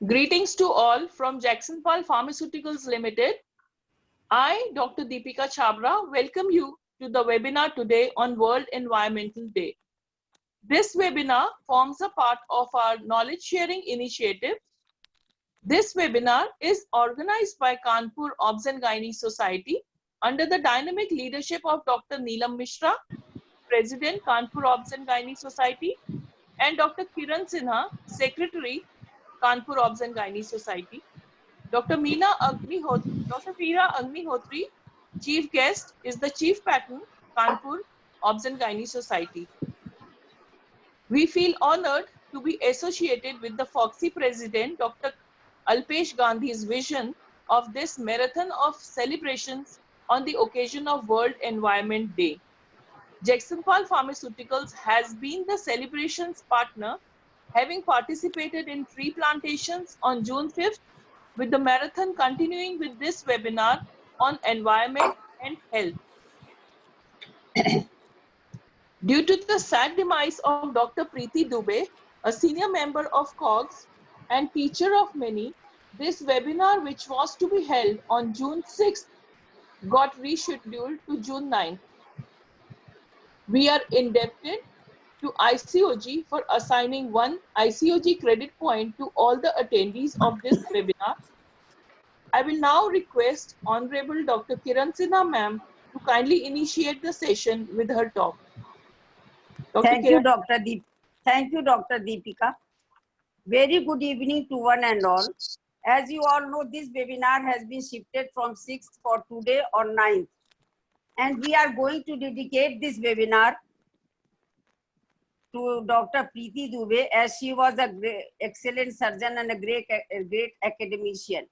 Greetings to all from Jackson Paul Pharmaceuticals Limited. I, Dr. Deepika Chabra, welcome you to the webinar today on World Environmental Day. This webinar forms a part of our knowledge sharing initiative. This webinar is organized by Kanpur Obs and Gynae Society under the dynamic leadership of Dr. Neelam Mishra, President, Kanpur Obs and Gynae Society, and Dr. Kiran Sinha, Secretary, Kanpur Obs and Gynae Society. Dr. Meena Agnihotri, Chief Guest, is the Chief Patron, Kanpur Obs and Gynae Society. We feel honored to be associated with the FOGSI President, Dr. Alpesh Gandhi's vision of this marathon of celebrations on the occasion of World Environment Day. Jagsonpal Pharmaceuticals has been the celebrations partner, having participated in tree plantations on June 5th, with the marathon continuing with this webinar on environment and health. Due to the sad demise of Dr. Preeti Dubey, a senior member of COGS and teacher of many, this webinar, which was to be held on June 6th, got rescheduled to June 9th. We are indebted to ICOG for assigning one ICOG credit point to all the attendees of this webinar. I will now request Honorable Dr. Kiran Sinha ma'am to kindly initiate the session with her talk. Thank you, Dr. Deepika. Very good evening to one and all. As you all know, this webinar has been shifted from 6th for today on 9th. And we are going to dedicate this webinar to Dr. Preeti Dubey, as she was a excellent surgeon and a great academician.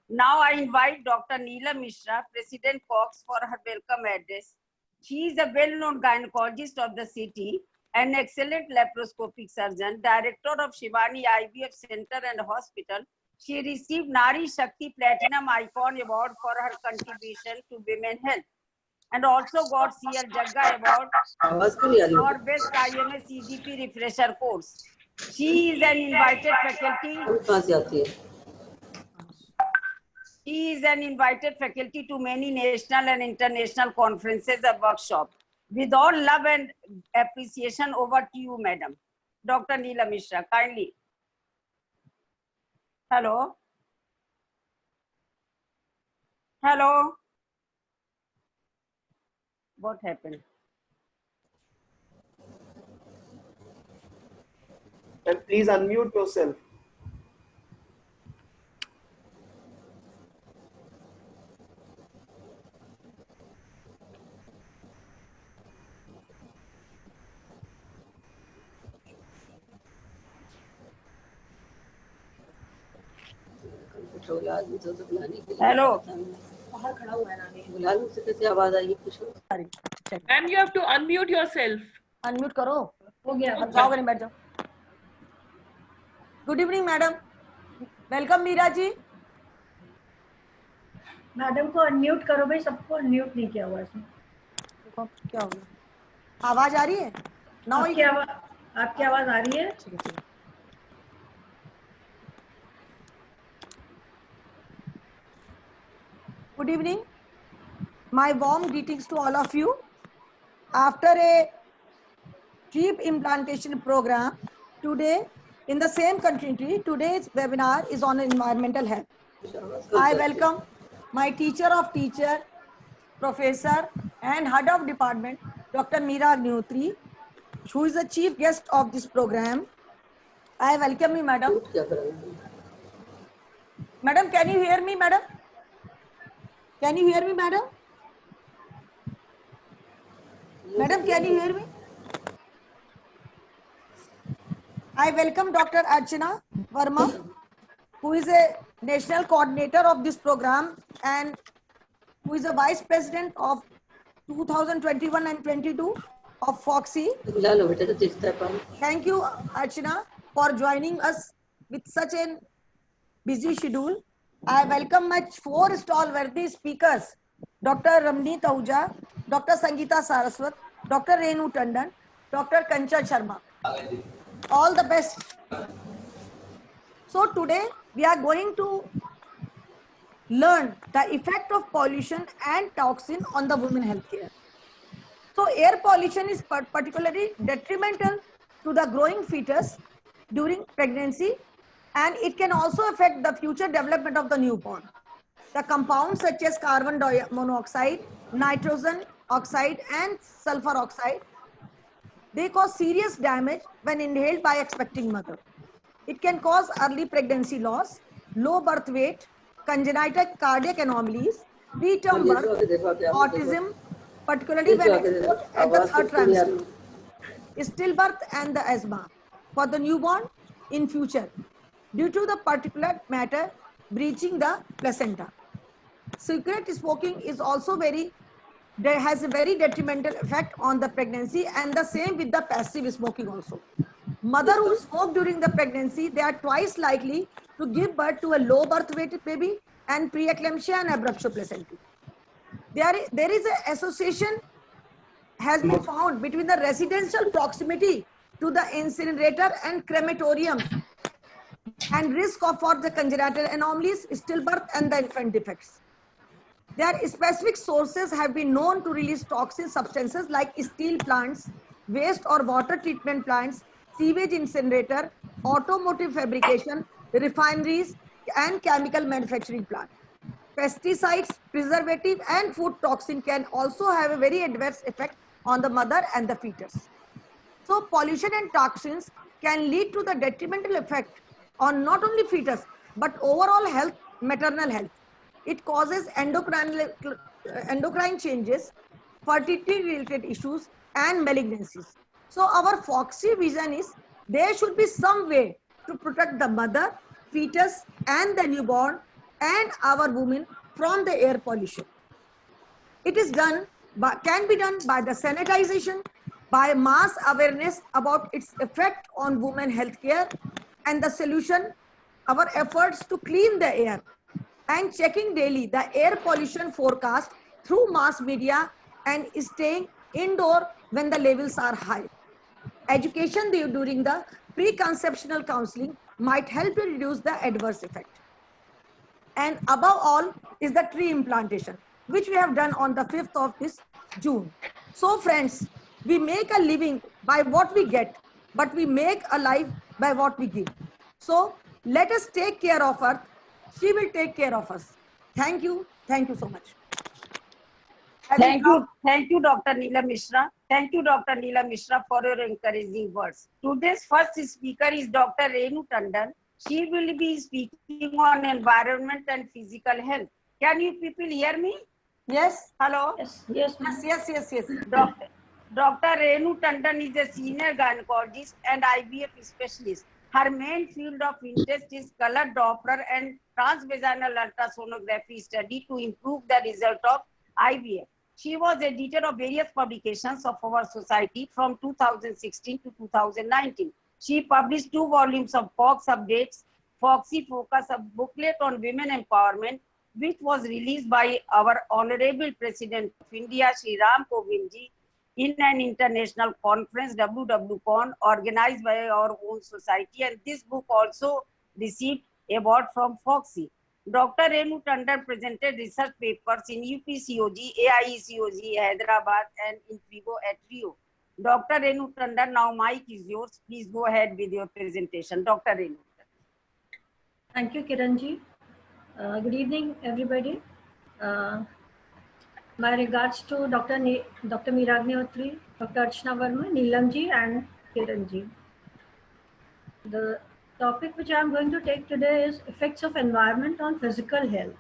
Now I invite Dr. Neelam Mishra, President COGS, for her welcome address. She is a well-known gynecologist of the city, an excellent laparoscopic surgeon, director of Shivani IVF Center and Hospital. She received Nari Shakti Platinum Icon Award for her contribution to women health, and also got CL Jagga Award for Best IMS CGP Refresher Course. She is an invited faculty. She is an invited faculty to many national and international conferences and workshops. With all love and appreciation, over to you, Madam. Dr. Neelam Mishra, kindly. Hello. Hello. What happened? And please unmute yourself. Hello. Ma'am, you have to unmute yourself. Unmute करो. हो गया. अब जाओ बैठ जाओ. Good evening, madam. Welcome, Meera ji. Madam को unmute करो भाई, सबको अनम्यूट नहीं किया हुआ इसमें. क्या हो गया? आवाज आ रही है? आपकी आवाज आ रही है? ठीक है. Good evening. My warm greetings to all of you. After a deep implantation program, today in the same country, today's webinar is on environmental health. I welcome my teacher of teacher, professor and head of department, Dr. Meera Agnihotri, who is the chief guest of this program. I welcome you, madam. Madam, can you hear me, madam? Can you hear me, madam? Madam, can you hear me? I welcome Dr. Archana Verma, who is a national coordinator of this program and who is the vice president of 2021 and 22 of FOGSI. Thank you, Archana, for joining us with such a busy schedule. I welcome my 4 stall-worthy speakers, Dr. Ramneet Ahuja, Dr. Sangeeta Saraswat, Dr. Renu Tandon, Dr. Kanchan Sharma. All the best. So today we are going to learn the effect of pollution and toxin on the women healthcare. So air pollution is particularly detrimental to the growing fetus during pregnancy, and it can also affect the future development of the newborn. The compounds such as carbon monoxide, nitrogen oxide, and sulfur oxide, they cause serious damage when inhaled by expecting mother. It can cause early pregnancy loss, low birth weight, congenital cardiac anomalies, preterm birth, autism, particularly when exposed at the third trimester, stillbirth, and the asthma for the newborn in future due to the particulate matter breaching the placenta. Cigarette smoking is also has a very detrimental effect on the pregnancy, and the same with the passive smoking also. Mother who smoke during the pregnancy, they are twice likely to give birth to a low birth weight baby and preeclampsia and abruptio placentae. There is an association has been found between the residential proximity to the incinerator and crematorium and risk of for the congenital anomalies, stillbirth, and the infant defects. Their specific sources have been known to release toxic substances like steel plants, waste or water treatment plants, sewage incinerator, automotive fabrication, refineries, and chemical manufacturing plant. Pesticides, preservative, and food toxin can also have a very adverse effect on the mother and the fetus. So pollution and toxins can lead to the detrimental effect on not only fetus, but overall health, maternal health. It causes endocrine changes, fertility-related issues, and malignancies. So our FOXY vision is there should be some way to protect the mother, fetus, and the newborn, and our women from the air pollution. It is done, can be done by the sanitization, by mass awareness about its effect on women healthcare, and the solution, our efforts to clean the air, and checking daily the air pollution forecast through mass media and staying indoor when the levels are high. Education during the preconceptional counseling might help to reduce the adverse effect. And above all is the tree implantation, which we have done on the 5th of this June. So friends, we make a living by what we get, but we make a life by what we give. So let us take care of Earth. She will take care of us. Thank you. Thank you so much. Thank you, Dr. Neelam Mishra. Thank you, Dr. Neelam Mishra, for your encouraging words. Today's first speaker is Dr. Renu Tandon. She will be speaking on environment and physical health. Can you people hear me? Yes. Hello? Yes. Dr. Renu Tandon is a senior gynecologist and IVF specialist. Her main field of interest is color Doppler and transvaginal ultrasonography study to improve the result of IVF. She was editor of various publications of our society from 2016 to 2019. She published 2 volumes of FOX Updates, Foxy Focus, a booklet on women empowerment, which was released by our Honorable President of India, Shri Ram Kovind Ji, in an international conference, WWCon, organized by our own society. And this book also received award from Foxy. Dr. Renu Tandon presented research papers in UPCOG, AIECOG, Hyderabad, and in FIGO at Rio. Dr. Renu Tandon, now mic is yours. Please go ahead with your presentation. Dr. Renu. Thank you, Kiranji. Good evening, everybody. My regards to Dr. Meera Agnihotri, Dr. Archana Verma, Neelam ji, and Kiranji. The topic which I am going to take today is effects of environment on physical health.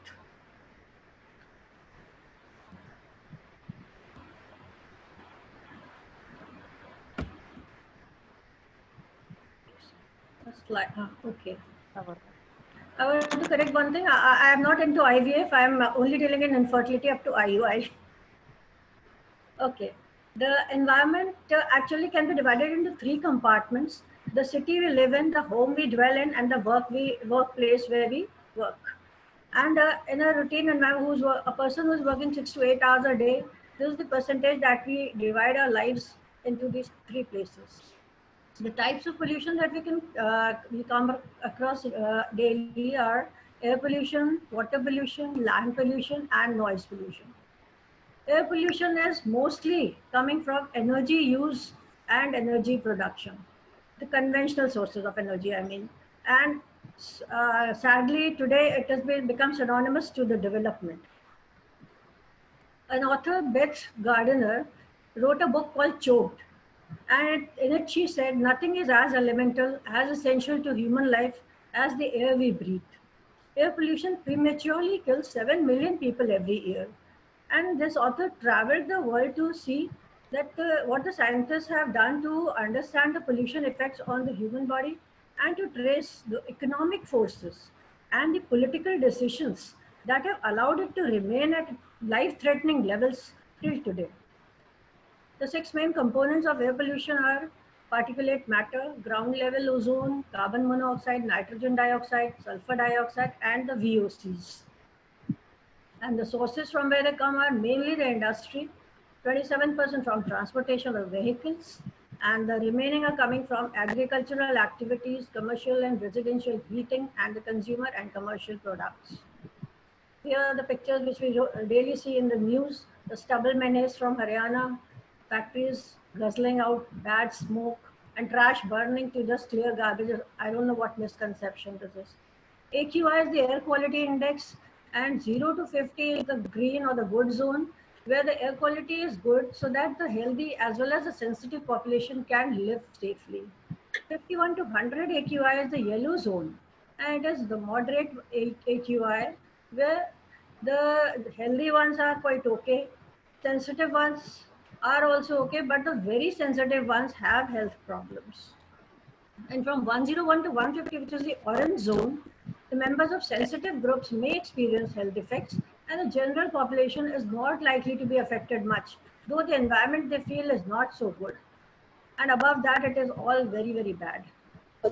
Okay. I want to correct one thing. I am not into IVF. I am only dealing in infertility up to IUI. Okay. The environment actually can be divided into 3 compartments: the city we live in, the home we dwell in, and the workplace where we work. And in a routine environment, a person who is working 6 to 8 hours a day, this is the percentage that we divide our lives into these 3 places. The types of pollution that we come across daily are air pollution, water pollution, land pollution, and noise pollution. Air pollution is mostly coming from energy use and energy production, the conventional sources of energy, I mean. And sadly, today it has become synonymous to the development. An author, Beth Gardner, wrote a book called Choked. And in it, she said, nothing is as elemental, as essential to human life as the air we breathe. Air pollution prematurely kills 7 million people every year. And this author traveled the world to see that what the scientists have done to understand the pollution effects on the human body and to trace the economic forces and the political decisions that have allowed it to remain at life-threatening levels till today. The 6 main components of air pollution are particulate matter, ground level ozone, carbon monoxide, nitrogen dioxide, sulfur dioxide, and the VOCs. And the sources from where they come are mainly the industry, 27% from transportation of vehicles, and the remaining are coming from agricultural activities, commercial and residential heating, and the consumer and commercial products. Here are the pictures which we daily see in the news, the stubble menace from Haryana, factories guzzling out bad smoke, and trash burning to just clear garbage. I don't know what misconception this is. AQI is the air quality index, and 0 to 50 is the green or the good zone, where the air quality is good so that the healthy as well as the sensitive population can live safely. 51 to 100 AQI is the yellow zone, and it is the moderate AQI, where the healthy ones are quite okay, sensitive ones are also okay, but the very sensitive ones have health problems. And from 101 to 150, which is the orange zone, the members of sensitive groups may experience health effects, and the general population is not likely to be affected much, though the environment they feel is not so good. And above that, it is all very, very bad. So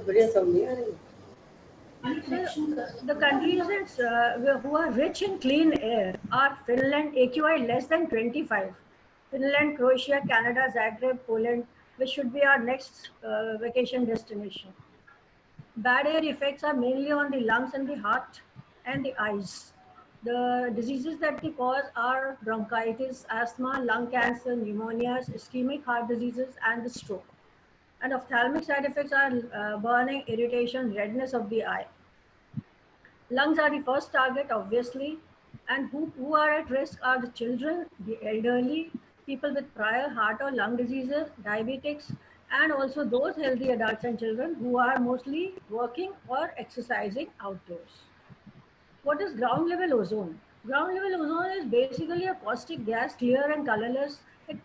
the countries who are rich in clean air are Finland, AQI less than 25. Finland, Croatia, Canada, Zagreb, Poland, which should be our next vacation destination. Bad air effects are mainly on the lungs and the heart and the eyes. The diseases that they cause are bronchitis, asthma, lung cancer, pneumonias, ischemic heart diseases, and the stroke. And ophthalmic side effects are burning, irritation, redness of the eye. Lungs are the first target, obviously, and who are at risk are the children, the elderly, people with prior heart or lung diseases, diabetics, and also those healthy adults and children who are mostly working or exercising outdoors. What is ground level ozone? Ground level ozone is basically a caustic gas, clear and colorless. It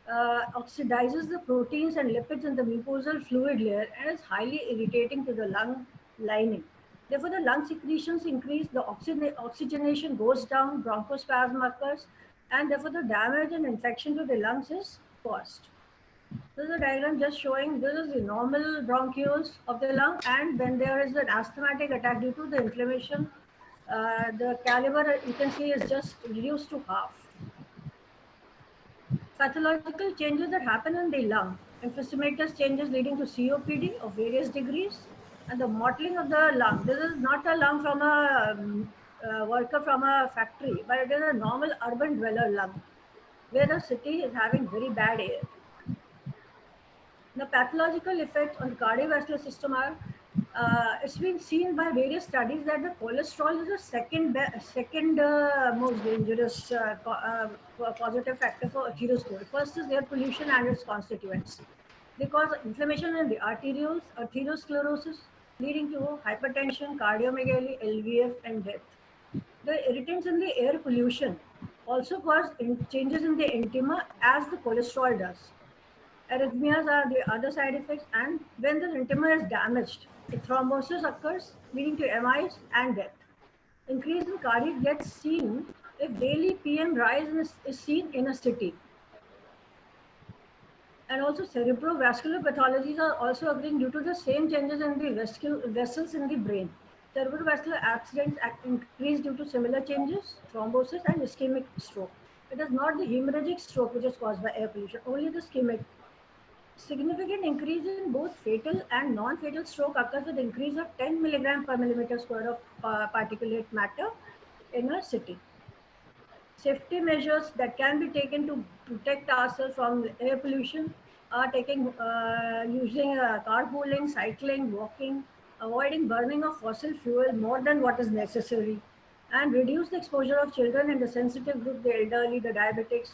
oxidizes the proteins and lipids in the mucosal fluid layer and is highly irritating to the lung lining. Therefore, the lung secretions increase, the oxygenation goes down, bronchospasm occurs, and therefore the damage and infection to the lungs is caused. This is a diagram just showing this is the normal bronchioles of the lung, and when there is an asthmatic attack due to the inflammation, the caliber you can see is just reduced to half. Pathological changes that happen in the lung, emphysematous changes leading to COPD of various degrees, and the mottling of the lung. This is not a lung from a worker from a factory, but it is a normal urban dweller lung, where the city is having very bad air. The pathological effects on the cardiovascular system are, it's been seen by various studies that the cholesterol is the second most dangerous positive factor for atherosclerosis. First is air pollution and its constituents. They cause inflammation in the arterioles, atherosclerosis, leading to hypertension, cardiomegaly, LVF, and death. The irritants in the air pollution also cause changes in the intima as the cholesterol does. Arrhythmias are the other side effects, and when the intima is damaged, the thrombosis occurs, leading to MIs and death. Increase in cardiac death seen if daily PM rise is seen in a city. And also cerebrovascular pathologies are also occurring due to the same changes in the vessels in the brain. Cerebrovascular accidents increase due to similar changes, thrombosis and ischemic stroke. It is not the hemorrhagic stroke which is caused by air pollution, only the ischemic. Significant increase in both fatal and non-fatal stroke occurs with increase of 10 milligram per millimeter square of particulate matter in a city. Safety measures that can be taken to protect ourselves from air pollution are using carpooling, cycling, walking, avoiding burning of fossil fuel more than what is necessary, and reduce the exposure of children and the sensitive group, the elderly, the diabetics.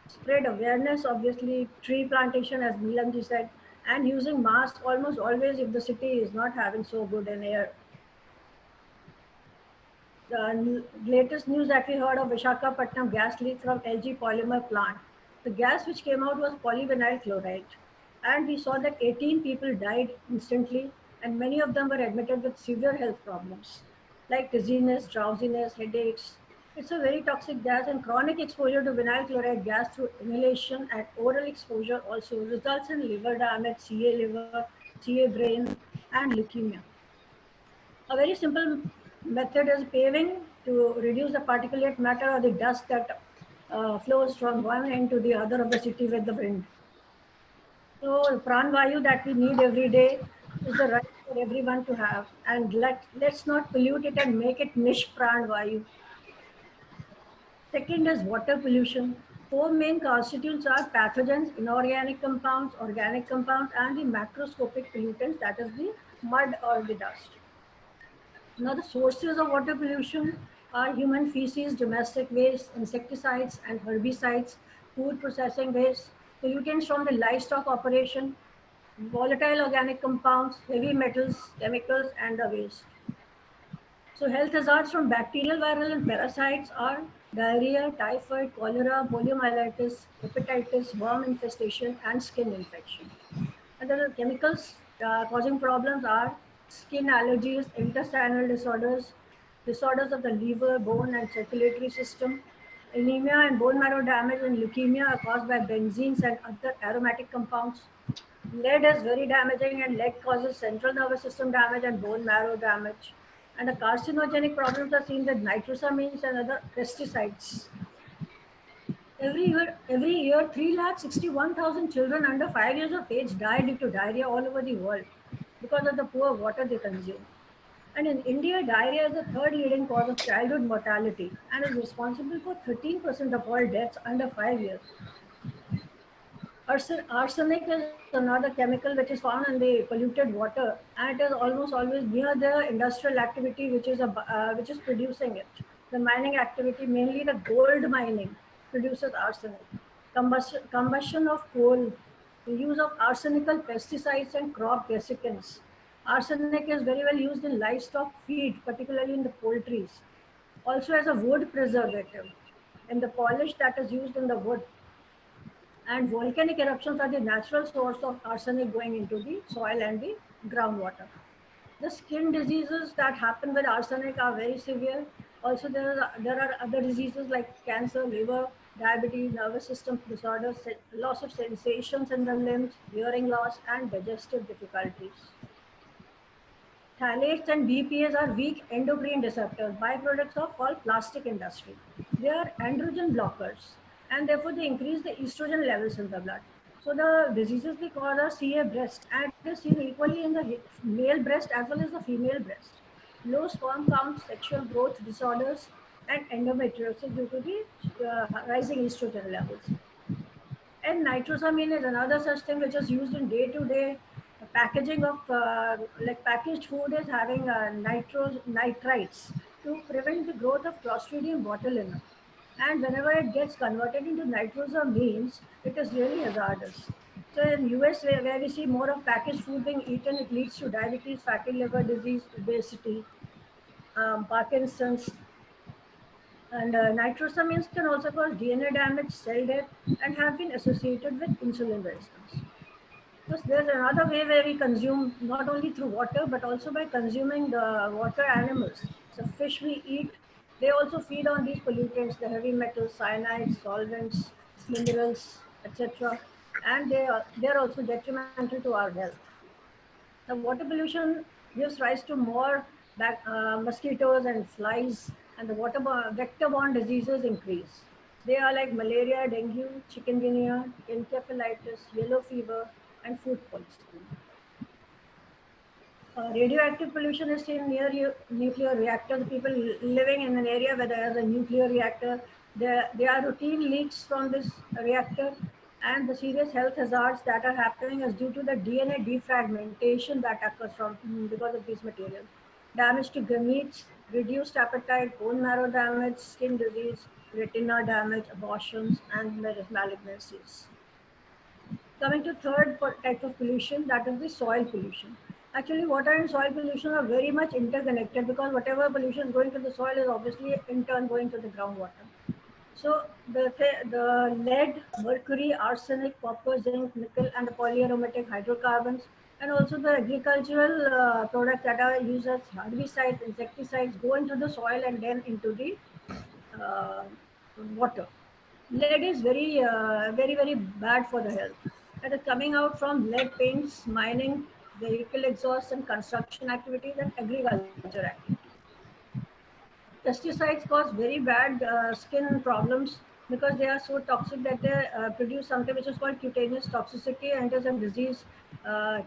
Spread awareness, obviously, tree plantation, as Neelamji said, and using masks almost always if the city is not having so good an air. The latest news that we heard of Visakhapatnam gas leak from LG polymer plant. The gas which came out was polyvinyl chloride. And we saw that 18 people died instantly, and many of them were admitted with severe health problems like dizziness, drowsiness, headaches. It's a very toxic gas, and chronic exposure to vinyl chloride gas through inhalation and oral exposure also results in liver damage, CA liver, CA brain, and leukemia. A very simple method is paving to reduce the particulate matter or the dust that flows from one end to the other of the city with the wind. So pranvayu that we need every day is the right for everyone to have, and let's not pollute it and make it niche pranvayu. Second is water pollution. Four main constituents are pathogens, inorganic compounds, organic compounds, and the macroscopic pollutants, that is the mud or the dust. Now, the sources of water pollution are human feces, domestic waste, insecticides and herbicides, food processing waste, pollutants from the livestock operation, volatile organic compounds, heavy metals, chemicals, and the waste. So health hazards from bacterial, viral, and parasites are diarrhea, typhoid, cholera, poliomyelitis, hepatitis, worm infestation, and skin infection. And the chemicals causing problems are skin allergies, intestinal disorders, disorders of the liver, bone, and circulatory system. Anemia and bone marrow damage and leukemia are caused by benzenes and other aromatic compounds. Lead is very damaging, and lead causes central nervous system damage and bone marrow damage. And the carcinogenic problems are seen with nitrosamines and other pesticides. Every year, 361,000 children under 5 years of age die due to diarrhea all over the world because of the poor water they consume. And in India, diarrhea is the third leading cause of childhood mortality and is responsible for 13% of all deaths under 5 years. Arsenic is another chemical which is found in the polluted water, and it is almost always near the industrial activity which is producing it. The mining activity, mainly the gold mining, produces arsenic. Combustion of coal, the use of arsenical pesticides and crop desiccants. Arsenic is very well used in livestock feed, particularly in the poultries. Also as a wood preservative in the polish that is used in the wood. And volcanic eruptions are the natural source of arsenic going into the soil and the groundwater. The skin diseases that happen with arsenic are very severe. Also, there are other diseases like cancer, liver, diabetes, nervous system disorders, loss of sensations in the limbs, hearing loss, and digestive difficulties. Phthalates and BPAs are weak endocrine disruptors, byproducts of all plastic industry. They are androgen blockers, and therefore they increase the estrogen levels in the blood. So the diseases they cause are CA breast, and it is seen equally in the male breast as well as the female breast. Low sperm count, sexual growth disorders, and endometriosis due to the rising estrogen levels. And nitrosamine is another such thing which is used in day-to-day packaging of like packaged food is having nitrites to prevent the growth of Clostridium botulinum. And whenever it gets converted into nitrosamines, it is really hazardous. So in US, where we see more of packaged food being eaten, it leads to diabetes, fatty liver disease, obesity, Parkinson's, and nitrosamines can also cause DNA damage, cell death, and have been associated with insulin resistance. Plus, there's another way where we consume not only through water, but also by consuming the water animals. So fish we eat, they also feed on these pollutants, the heavy metals, cyanides, solvents, minerals, etc. And they're also detrimental to our health. The water pollution gives rise to more mosquitoes and flies, and the vector-borne diseases increase. They are like malaria, dengue, chikungunya, encephalitis, yellow fever, and food poisoning. Radioactive pollution is seen near nuclear reactors. People living in an area where there is a nuclear reactor, there are routine leaks from this reactor, and the serious health hazards that are happening is due to the DNA defragmentation that occurs from because of these materials. Damage to gametes, reduced appetite, bone marrow damage, skin disease, retina damage, abortions, and malignancies. Coming to third type of pollution, that is the soil pollution. Actually, water and soil pollution are very much interconnected because whatever pollution is going to the soil is obviously in turn going to the groundwater. So the lead, mercury, arsenic, copper, zinc, nickel, and the polyaromatic hydrocarbons, and also the agricultural products that are used as herbicides, insecticides, go into the soil and then into the uh, water. Lead is very bad for the health. That is coming out from lead paints, mining, vehicle exhaust, and construction activities and agriculture activities. Pesticides cause very bad skin problems because they are so toxic that they produce something which is called cutaneous toxicity, and it is a disease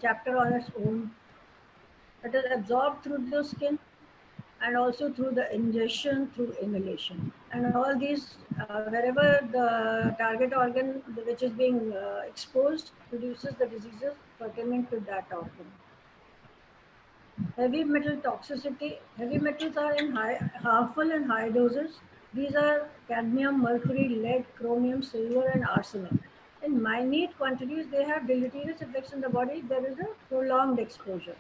chapter on its own. It is absorbed through the skin and also through the ingestion through inhalation. And all these, wherever the target organ which is being exposed produces the diseases pertaining to that organ. Heavy metal toxicity. Heavy metals are harmful in high doses. These are cadmium, mercury, lead, chromium, silver, and arsenic. In minute quantities, they have deleterious effects in the body. There is a prolonged exposure.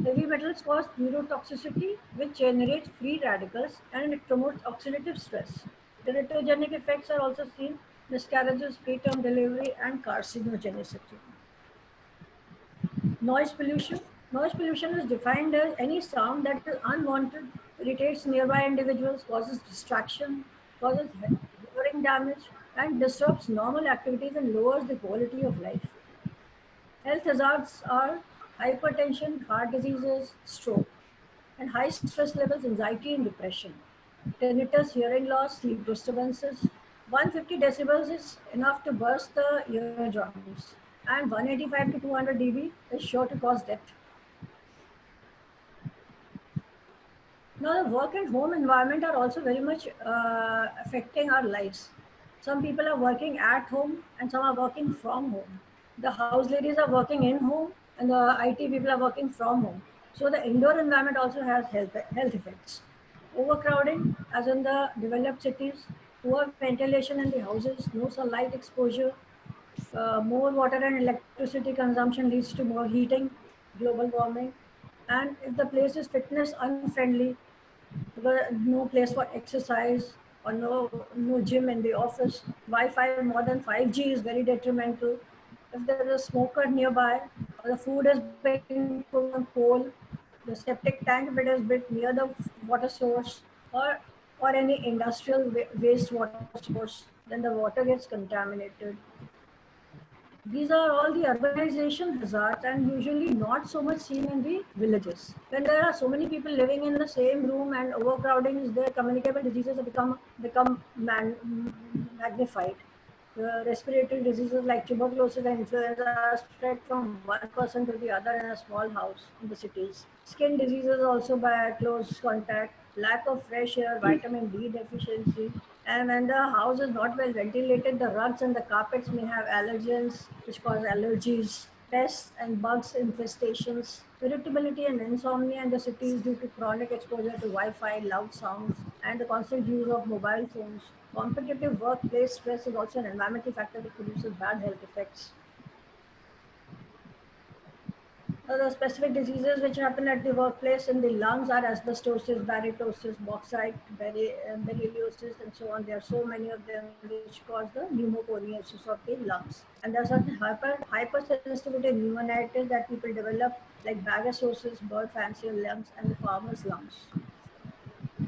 Heavy metals cause neurotoxicity, which generates free radicals, and it promotes oxidative stress. Teratogenic effects are also seen: miscarriages, preterm delivery, and carcinogenicity. Noise pollution. Noise pollution is defined as any sound that is unwanted, irritates nearby individuals, causes distraction, causes hearing damage, and disrupts normal activities and lowers the quality of life. Health hazards are hypertension, heart diseases, stroke, and high stress levels, anxiety, and depression. Tinnitus, hearing loss, sleep disturbances. 150 decibels is enough to burst the eardrums, and 185 to 200 dB is sure to cause death. Now, the work and home environment are also very much affecting our lives. Some people are working at home and some are working from home. The house ladies are working in home and the IT people are working from home. So the indoor environment also has health effects. Overcrowding, as in the developed cities, poor ventilation in the houses, no sunlight exposure, more water and electricity consumption leads to more heating, global warming. And if the place is fitness unfriendly, no place for exercise or no gym in the office, Wi-Fi more than 5G is very detrimental. If there is a smoker nearby, or the food is being cooked on coal, the septic tank, if it is built near the water source, or any industrial waste water source, then the water gets contaminated. These are all the urbanization hazards and usually not so much seen in the villages. When there are so many people living in the same room and overcrowding is there, communicable diseases have become magnified. Respiratory diseases like tuberculosis and influenza are spread from one person to the other in a small house in the cities. Skin diseases also by close contact, lack of fresh air, vitamin D deficiency, and when the house is not well ventilated, the rugs and the carpets may have allergens, which cause allergies, pests and bugs infestations, irritability and insomnia in the cities due to chronic exposure to Wi-Fi, loud sounds, and the constant use of mobile phones. Competitive workplace stress is also an environmental factor that produces bad health effects. The specific diseases which happen at the workplace in the lungs are asbestosis, barytosis, bauxite, berylliosis, and so on. There are so many of them which cause the pneumoconiosis of the lungs. And there are certain hypersensitivity pneumonitis that people develop, like bagasosis, bird fancier lungs, and the farmer's lungs.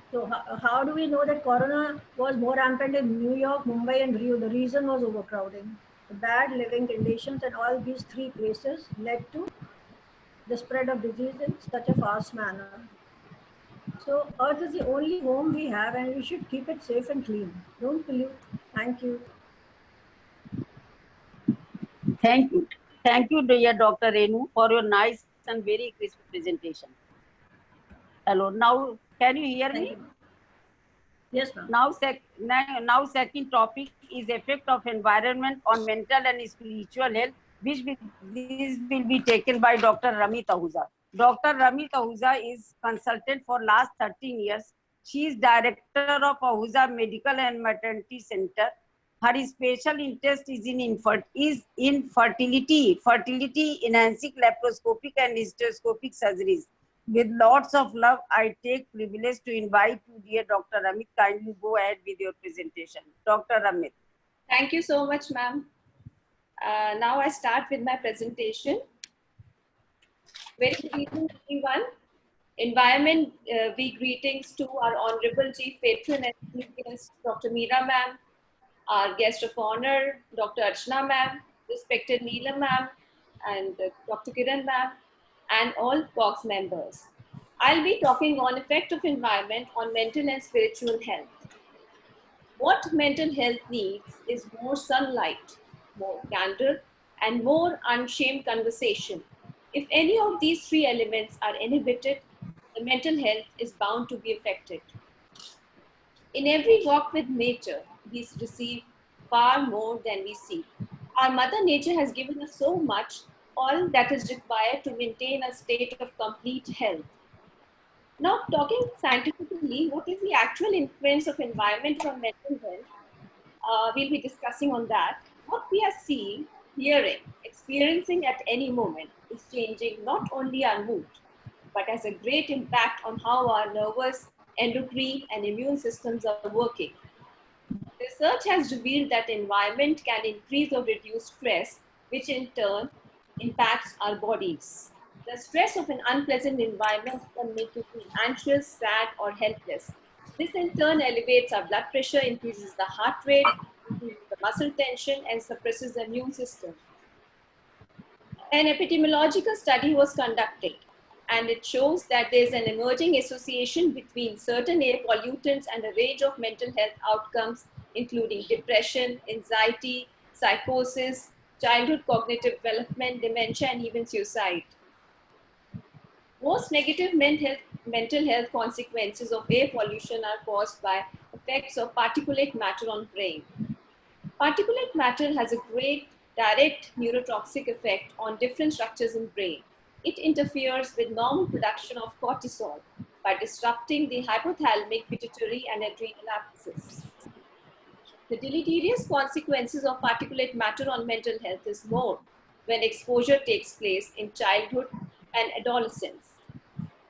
So how do we know that corona was more rampant in New York, Mumbai, and Rio? The reason was overcrowding. The bad living conditions and all these three places led to the spread of disease in such a fast manner. So Earth is the only home we have and we should keep it safe and clean. Don't pollute. Thank you. Thank you. Thank you, dear Dr. Renu, for your nice and very crisp presentation. Hello. Now, can you hear Thank me? you. Yes, ma'am. Now, second topic is effect of environment on mental and spiritual health, this will be taken by Dr. Ramit Ahuja. Dr. Ramit Ahuja is consultant for last 13 years. She is director of Ahuja Medical and Maternity Center. Her special interest is in fertility enhancing laparoscopic and hysteroscopic surgeries. With lots of love, I take privilege to invite you, dear Dr. Ramit. Kindly go ahead with your presentation. Dr. Ramit. Thank you so much, ma'am. Now I start with my presentation. Very good evening, everyone. Environment Week greetings to our Honorable Chief Patron and guest, Dr. Meera ma'am, our guest of honor, Dr. Archana ma'am, respected Neela ma'am, and Dr. Kiran ma'am, and all COGS members. I'll be talking on effect of environment on mental and spiritual health. What mental health needs is more sunlight, more candor, and more unshamed conversation. If any of these three elements are inhibited, the mental health is bound to be affected. In every walk with nature, we receive far more than we see. Our Mother Nature has given us so much, all that is required to maintain a state of complete health. Now, talking scientifically, what is the actual influence of environment on mental health? We'll be discussing on that. What we are seeing, hearing, experiencing at any moment is changing not only our mood, but has a great impact on how our nervous, endocrine, and immune systems are working. Research has revealed that environment can increase or reduce stress, which in turn impacts our bodies. The stress of an unpleasant environment can make you feel anxious, sad, or helpless. This in turn elevates our blood pressure, increases the heart rate, increases the muscle tension, and suppresses the immune system. An epidemiological study was conducted, and it shows that there is an emerging association between certain air pollutants and a range of mental health outcomes, including depression, anxiety, psychosis, childhood cognitive development, dementia, and even suicide. Most negative mental health consequences of air pollution are caused by effects of particulate matter on brain. Particulate matter has a great direct neurotoxic effect on different structures in brain. It interferes with normal production of cortisol by disrupting the hypothalamic, pituitary, and adrenal axis. The deleterious consequences of particulate matter on mental health is more when exposure takes place in childhood and adolescence.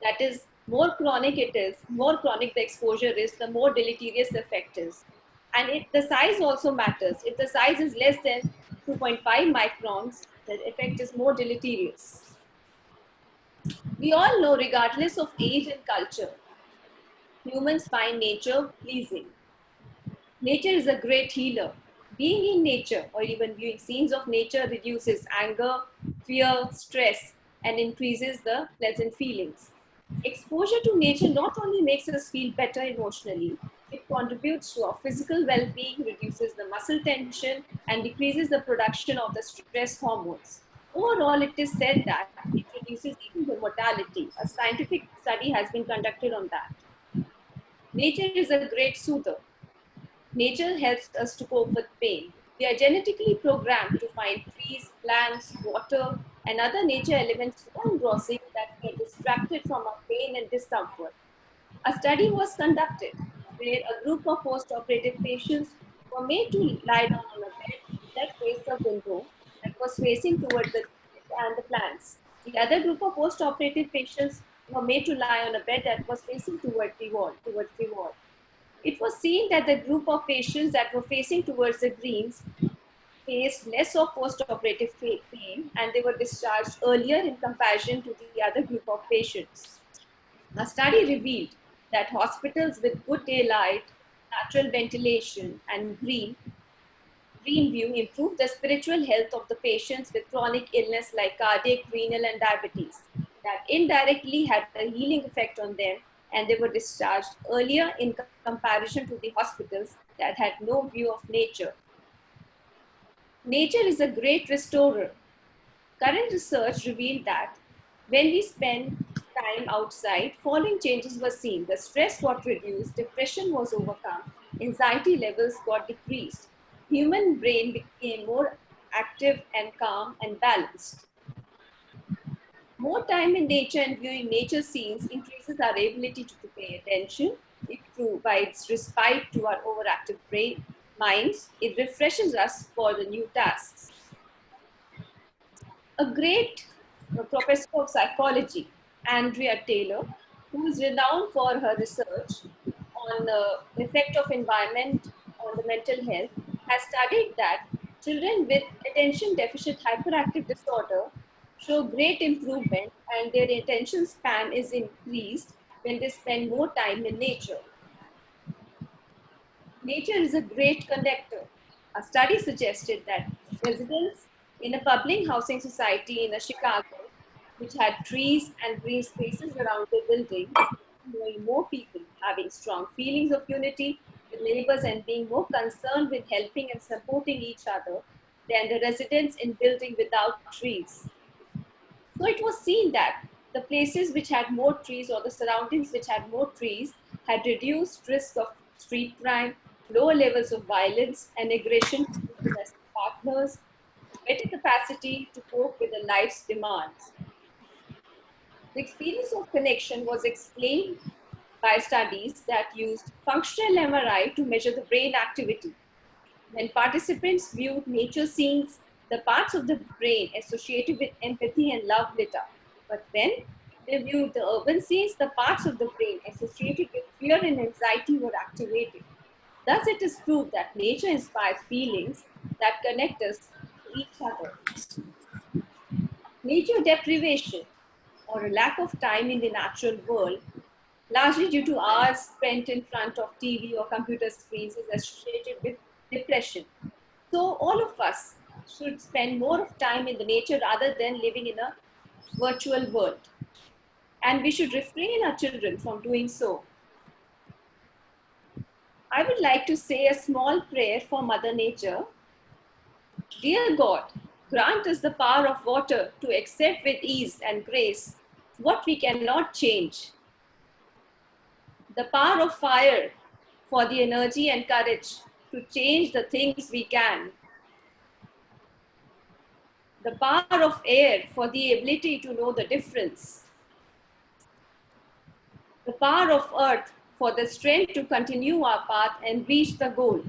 That is, more chronic the exposure is, the more deleterious the effect is. And the size also matters. If the size is less than 2.5 microns, the effect is more deleterious. We all know, regardless of age and culture, humans find nature pleasing. Nature is a great healer. Being in nature or even viewing scenes of nature reduces anger, fear, stress, and increases the pleasant feelings. Exposure to nature not only makes us feel better emotionally, it contributes to our physical well-being, reduces the muscle tension, and decreases the production of the stress hormones. Overall, it is said that it reduces even the mortality. A scientific study has been conducted on that. Nature is a great soother. Nature helps us to cope with pain. We are genetically programmed to find trees, plants, water, and other nature elements so engrossing that we are distracted from our pain and discomfort. A study was conducted where a group of post-operative patients were made to lie down on a bed that faced a window that was facing toward the and the plants. The other group of post-operative patients were made to lie on a bed that was facing towards the wall. It was seen that the group of patients that were facing towards the greens faced less of post-operative pain, and they were discharged earlier in comparison to the other group of patients. A study revealed that hospitals with good daylight, natural ventilation, and green view improved the spiritual health of the patients with chronic illness like cardiac, renal, and diabetes. That indirectly had a healing effect on them, and they were discharged earlier in comparison to the hospitals that had no view of nature. Nature is a great restorer. Current research revealed that when we spend time outside, following changes were seen. The stress got reduced, depression was overcome, anxiety levels got decreased. Human brain became more active and calm and balanced. More time in nature and viewing nature scenes increases our ability to pay attention. It provides respite to our overactive brain minds. It refreshes us for the new tasks. A great professor of psychology, Andrea Taylor, who is renowned for her research on the effect of environment on the mental health, has studied that children with attention deficit hyperactive disorder show great improvement and their attention span is increased when they spend more time in nature. Nature is a great conductor. A study suggested that residents in a public housing society in Chicago, which had trees and green spaces around the building, knowing more people, having strong feelings of unity with neighbors and being more concerned with helping and supporting each other than the residents in building without trees. So it was seen that the places which had more trees or the surroundings which had more trees had reduced risk of street crime, lower levels of violence and aggression to domestic partners, better capacity to cope with the life's demands. The experience of connection was explained by studies that used functional MRI to measure the brain activity. When participants viewed nature scenes, the parts of the brain associated with empathy and love lit up. But when they viewed the urban scenes, the parts of the brain associated with fear and anxiety were activated. Thus, it is proved that nature inspires feelings that connect us to each other. Nature deprivation or a lack of time in the natural world, largely due to hours spent in front of TV or computer screens, is associated with depression. So all of us should spend more of time in the nature rather than living in a virtual world. And we should refrain our children from doing so. I would like to say a small prayer for Mother Nature. Dear God, grant us the power of water to accept with ease and grace what we cannot change. The power of fire for the energy and courage to change the things we can. The power of air for the ability to know the difference. The power of earth for the strength to continue our path and reach the goal.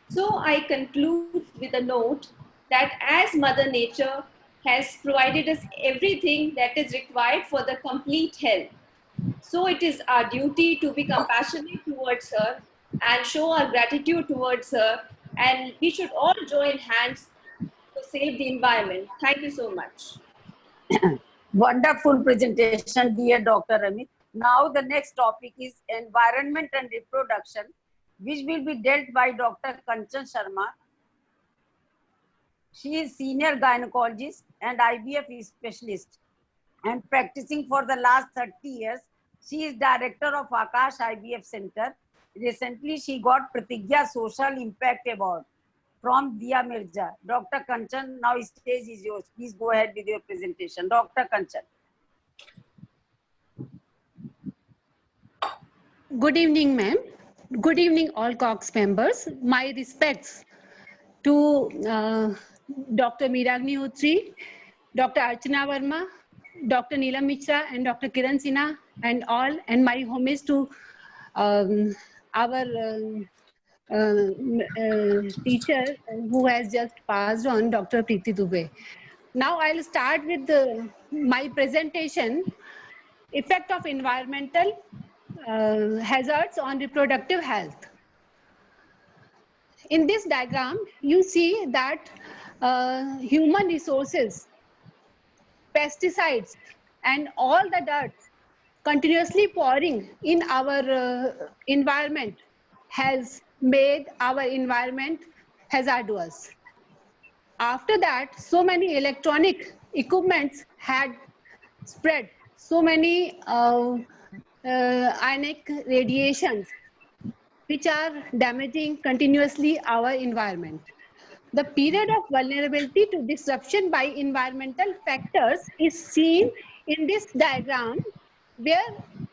So I conclude with a note that as Mother Nature has provided us everything that is required for the complete health, so it is our duty to be compassionate towards her and show our gratitude towards her, and we should all join hands to save the environment. Thank you so much. Wonderful presentation, dear Dr. Amit. Now the next topic is environment and reproduction, which will be dealt by Dr. Kanchan Sharma. She is senior gynecologist and IVF specialist and practicing for the last 30 years. She is director of Akash IVF Center. Recently, she got Pratigya Social Impact Award from Dia Mirza. Dr. Kanchan, now stage is yours. Please go ahead with your presentation. Dr. Kanchan. Good evening, ma'am. Good evening, all COX members. My respects to Dr. Meeragni Utri, Dr. Archana Verma, Dr. Neelam Mishra, and Dr. Kiran Sinha, and all, and my homage to our teacher who has just passed on, Dr. Preeti Dubey. Now I'll start with my presentation, effect of environmental hazards on reproductive health. In this diagram, you see that human resources, pesticides, and all the dirt continuously pouring in our environment has made our environment hazardous. After that, so many electronic equipments had spread, so many ionic radiations which are damaging continuously our environment. The period of vulnerability to disruption by environmental factors is seen in this diagram, where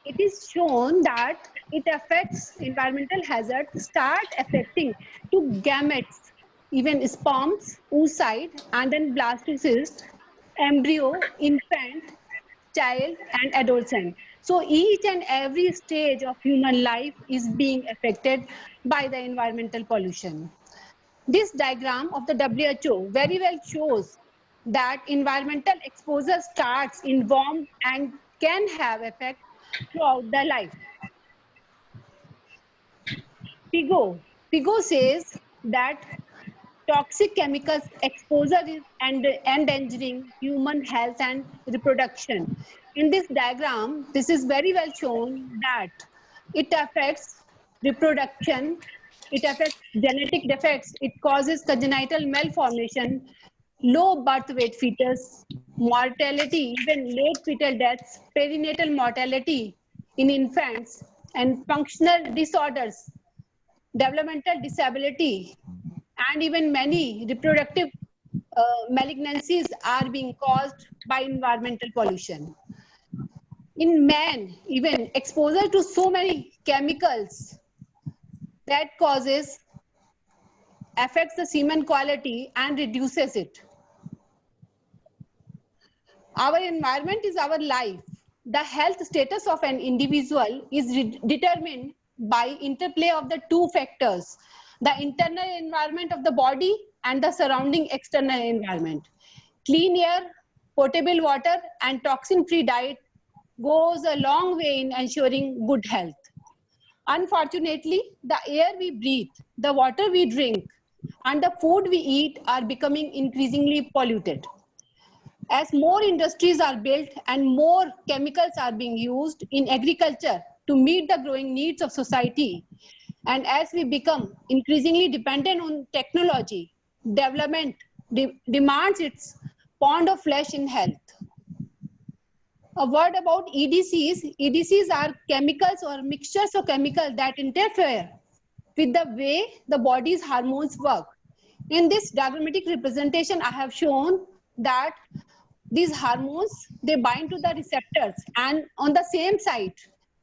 it is shown that it affects environmental hazards start affecting to gametes, even sperms, oocyte, and then blastocyst, embryo, infant, child, and adolescent. So each and every stage of human life is being affected by the environmental pollution. This diagram of the WHO very well shows that environmental exposure starts in womb and can have effect throughout the life. PIGO says that toxic chemicals exposure is endangering human health and reproduction. In this diagram, this is very well shown that it affects reproduction, it affects genetic defects, it causes congenital malformation, low birth weight fetus, mortality, even late fetal deaths, perinatal mortality in infants, and functional disorders, developmental disability, and even many reproductive malignancies are being caused by environmental pollution. In men, even exposure to so many chemicals that affects the semen quality and reduces it. Our environment is our life. The health status of an individual is determined by interplay of the two factors: the internal environment of the body and the surrounding external environment. Clean air, potable water, and toxin-free diet goes a long way in ensuring good health. Unfortunately, the air we breathe, the water we drink, and the food we eat are becoming increasingly polluted. As more industries are built and more chemicals are being used in agriculture to meet the growing needs of society, and as we become increasingly dependent on technology, development demands its pound of flesh in health. A word about EDCs. EDCs are chemicals or mixtures of chemicals that interfere with the way the body's hormones work. In this diagrammatic representation, I have shown that these hormones, they bind to the receptors, and on the same site,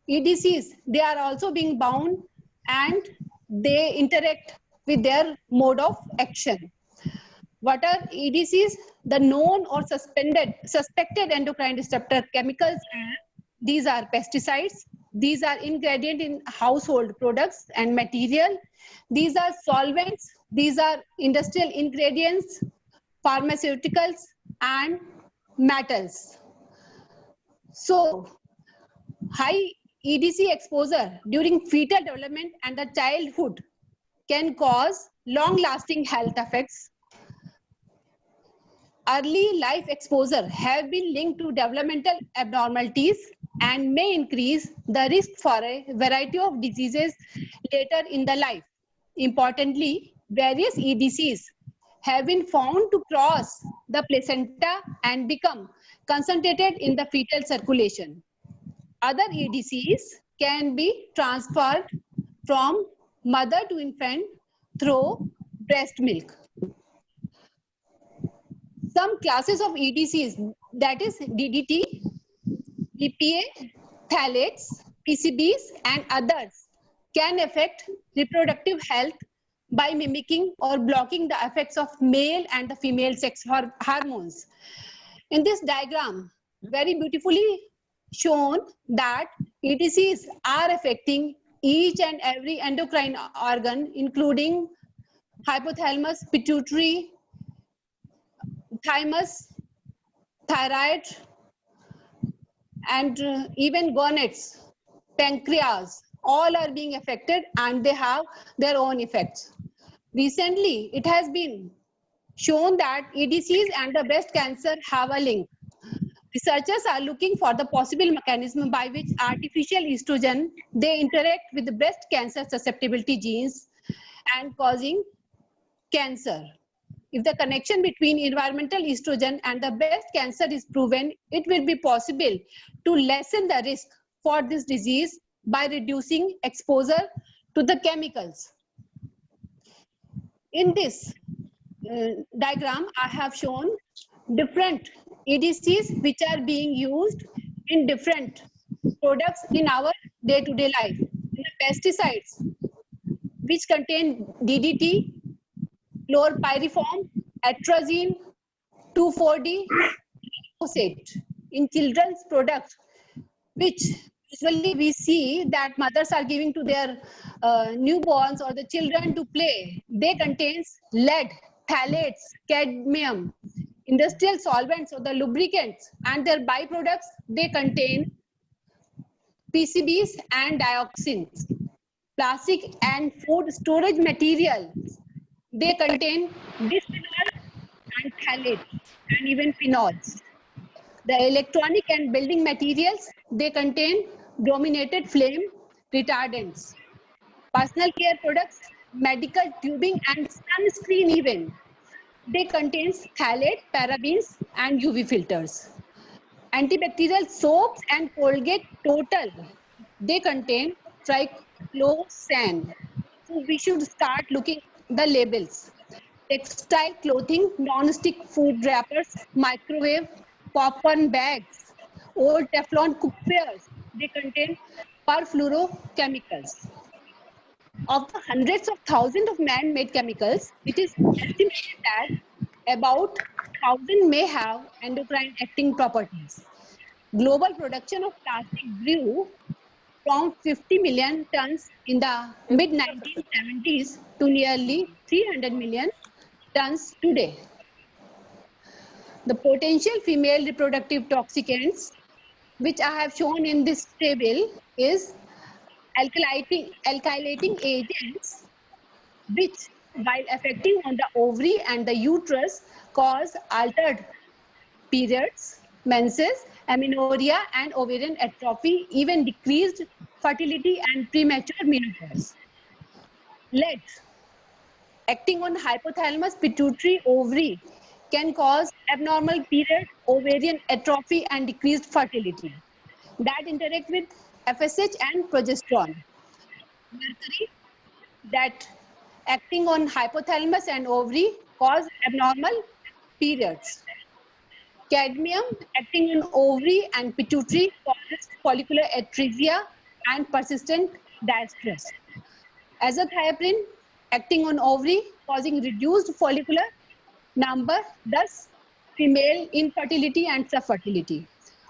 EDCs, they are also being bound and they interact with their mode of action. What are EDCs? The known or suspected endocrine disruptor chemicals. These are pesticides. These are ingredients in household products and material. These are solvents. These are industrial ingredients, pharmaceuticals, and metals. So, high EDC exposure during fetal development and the childhood can cause long-lasting health effects. Early life exposure have been linked to developmental abnormalities and may increase the risk for a variety of diseases later in the life. Importantly, various EDCs have been found to cross the placenta and become concentrated in the fetal circulation. Other EDCs can be transferred from mother to infant through breast milk. Some classes of EDCs, that is DDT, BPA, phthalates, PCBs, and others, can affect reproductive health by mimicking or blocking the effects of male and the female sex hormones. In this diagram, very beautifully shown that EDCs are affecting each and every endocrine organ, including hypothalamus, pituitary, thymus, thyroid, and even gonads, pancreas, all are being affected and they have their own effects. Recently, it has been shown that EDCs and the breast cancer have a link. Researchers are looking for the possible mechanism by which artificial estrogen, they interact with the breast cancer susceptibility genes and causing cancer. If the connection between environmental estrogen and the breast cancer is proven, it will be possible to lessen the risk for this disease by reducing exposure to the chemicals. In this diagram, I have shown different EDCs which are being used in different products in our day-to-day life. In the pesticides, which contain DDT, chlorpyrifos, atrazine, 2,4-D, glyphosate. In children's products, which usually we see that mothers are giving to their newborns or the children to play, they contains lead, phthalates, cadmium, industrial solvents or the lubricants, and their byproducts, they contain PCBs and dioxins. Plastic and food storage materials, they contain bisphenol and phthalates and even phenols. The electronic and building materials, they contain brominated flame retardants. Personal care products, medical tubing and sunscreen even, they contain phthalate, parabens and UV filters. Antibacterial soaps and Colgate Total, they contain triclosan. So we should start looking the labels. Textile clothing, non-stick food wrappers, microwave, popcorn bags, old Teflon cookwares, they contain perfluorochemicals. Of the hundreds of thousands of man-made chemicals, it is estimated that about 1,000 may have endocrine acting properties. Global production of plastic grew from 50 million tons in the mid-1970s to nearly 300 million tons today. The potential female reproductive toxicants, which I have shown in this table, is alkylating agents, which while affecting on the ovary and the uterus cause altered periods, menses, amenorrhea and ovarian atrophy, even decreased fertility and premature menopause. Lead, acting on hypothalamus, pituitary, ovary, can cause abnormal period, ovarian atrophy and decreased fertility that interact with FSH and progesterone. Mercury, that acting on hypothalamus and ovary, cause abnormal periods. Cadmium, acting on ovary and pituitary, causes follicular atresia and persistent distress. Azathioprine, acting on ovary, causing reduced follicular number, thus female infertility and subfertility.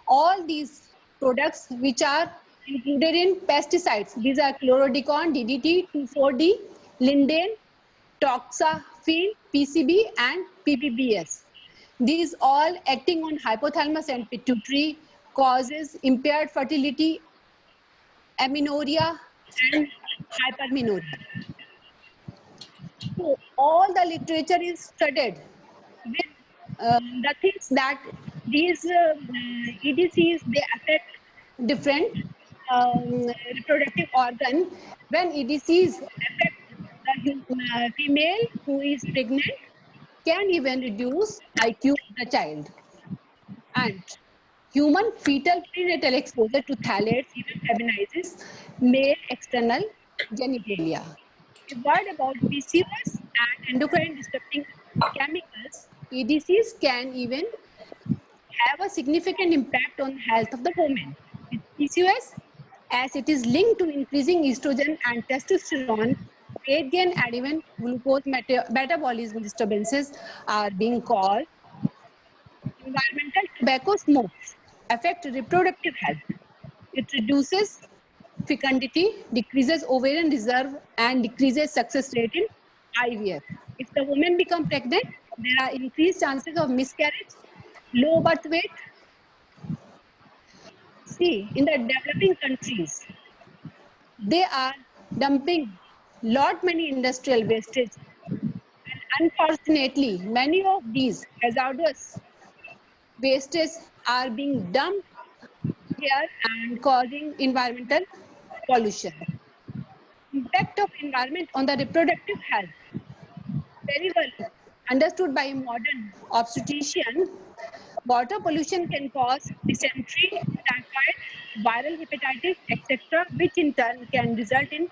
All these products which are included in pesticides, these are chlorodicon, DDT, 2,4-D, lindane, toxaphene, PCB and PPBS. These all acting on hypothalamus and pituitary causes impaired fertility, amenorrhea and hypermenorrhea. So all the literature is studied with the things that these EDCs, they affect different reproductive organ. When EDCs affect the female who is pregnant, can even reduce IQ of the child. And human fetal prenatal exposure to phthalates even feminizes male external genitalia. A word about PCOS and endocrine disrupting chemicals, EDCs can even have a significant impact on health of the woman. With PCOS, as it is linked to increasing estrogen and testosterone, weight gain and even glucose metabolism disturbances are being caused. Environmental tobacco smokes affect reproductive health. It reduces fecundity, decreases ovarian reserve, and decreases success rate in IVF. If the woman becomes pregnant, there are increased chances of miscarriage, low birth weight. See, in the developing countries, they are dumping many industrial wastage. And unfortunately, many of these hazardous wastes are being dumped here and causing environmental pollution. Impact of environment on the reproductive health, very well understood by modern obstetrician. Water pollution can cause dysentery, typhoid, viral hepatitis, etc., which in turn can result in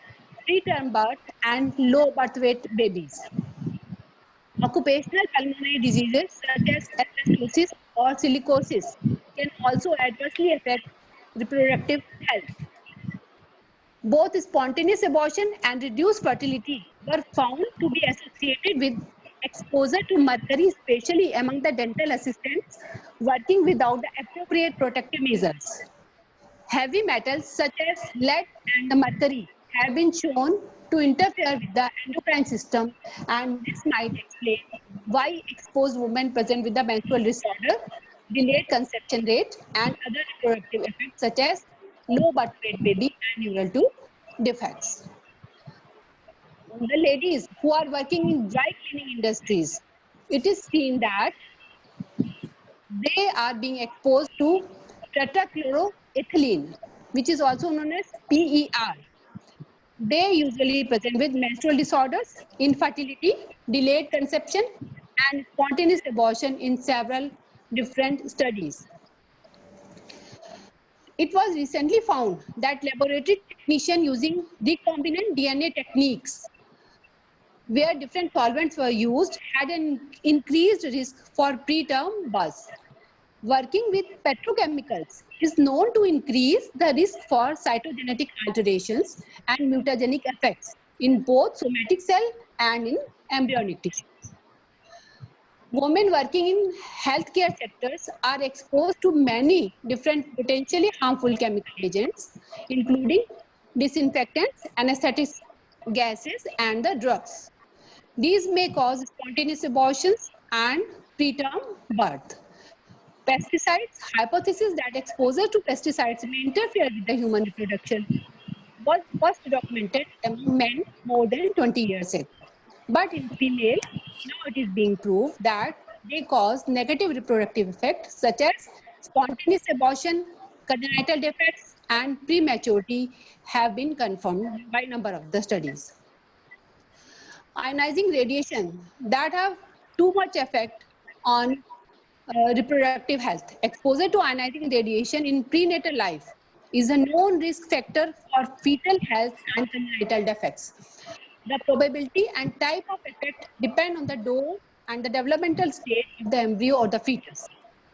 preterm birth and low birth weight babies. Occupational pulmonary diseases such as asbestosis or silicosis can also adversely affect reproductive health. Both spontaneous abortion and reduced fertility were found to be associated with exposure to mercury, especially among the dental assistants working without the appropriate protective measures. Heavy metals such as lead and the mercury have been shown to interfere with the endocrine system, and this might explain why exposed women present with the menstrual disorder, delayed conception rate, and other reproductive effects such as low birth weight baby and neural tube defects. The ladies who are working in dry cleaning industries, it is seen that they are being exposed to tetrachloroethylene, which is also known as PER. They usually present with menstrual disorders, infertility, delayed conception, and spontaneous abortion in several different studies. It was recently found that laboratory technicians using recombinant DNA techniques, where different solvents were used, had an increased risk for preterm birth. Working with petrochemicals is known to increase the risk for cytogenetic alterations and mutagenic effects in both somatic cell and in embryonic tissues. Women working in healthcare sectors are exposed to many different potentially harmful chemical agents, including disinfectants, anesthetics, gases, and the drugs. These may cause spontaneous abortions and preterm birth. Pesticides, hypothesis that exposure to pesticides may interfere with the human reproduction was first documented among men more than 20 years ago. But in female, now it is being proved that they cause negative reproductive effects such as spontaneous abortion, congenital defects, and prematurity have been confirmed by a number of the studies. Ionizing radiation that have too much effect on reproductive health. Exposure to ionizing radiation in prenatal life is a known risk factor for fetal health and congenital defects. The probability and type of effect depend on the dose and the developmental stage of the embryo or the fetus.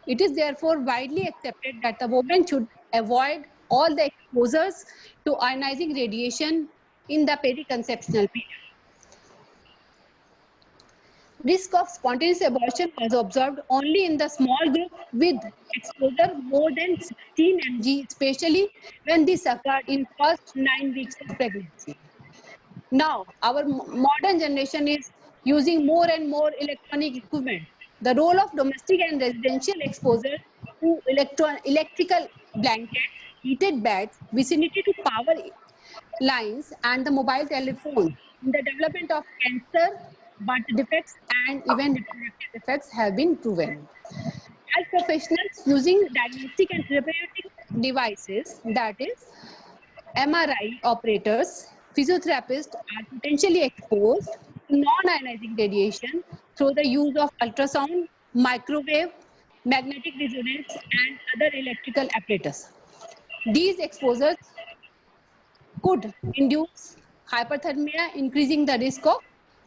It is therefore widely accepted that the woman should avoid all the exposures to ionizing radiation in the periconceptional period. Risk of spontaneous abortion was observed only in the small group with exposure more than 16 mg, especially when this occurred in first 9 weeks of pregnancy. Now, our modern generation is using more and more electronic equipment. The role of domestic and residential exposure to electrical blankets, heated beds, vicinity to power lines, and the mobile telephone in the development of cancer, birth defects, and even reproductive defects have been proven. Health professionals using diagnostic and therapeutic devices, that is, MRI operators, physiotherapists are potentially exposed to non-ionizing radiation through the use of ultrasound, microwave, magnetic resonance, and other electrical apparatus. These exposures could induce hyperthermia, increasing the risk of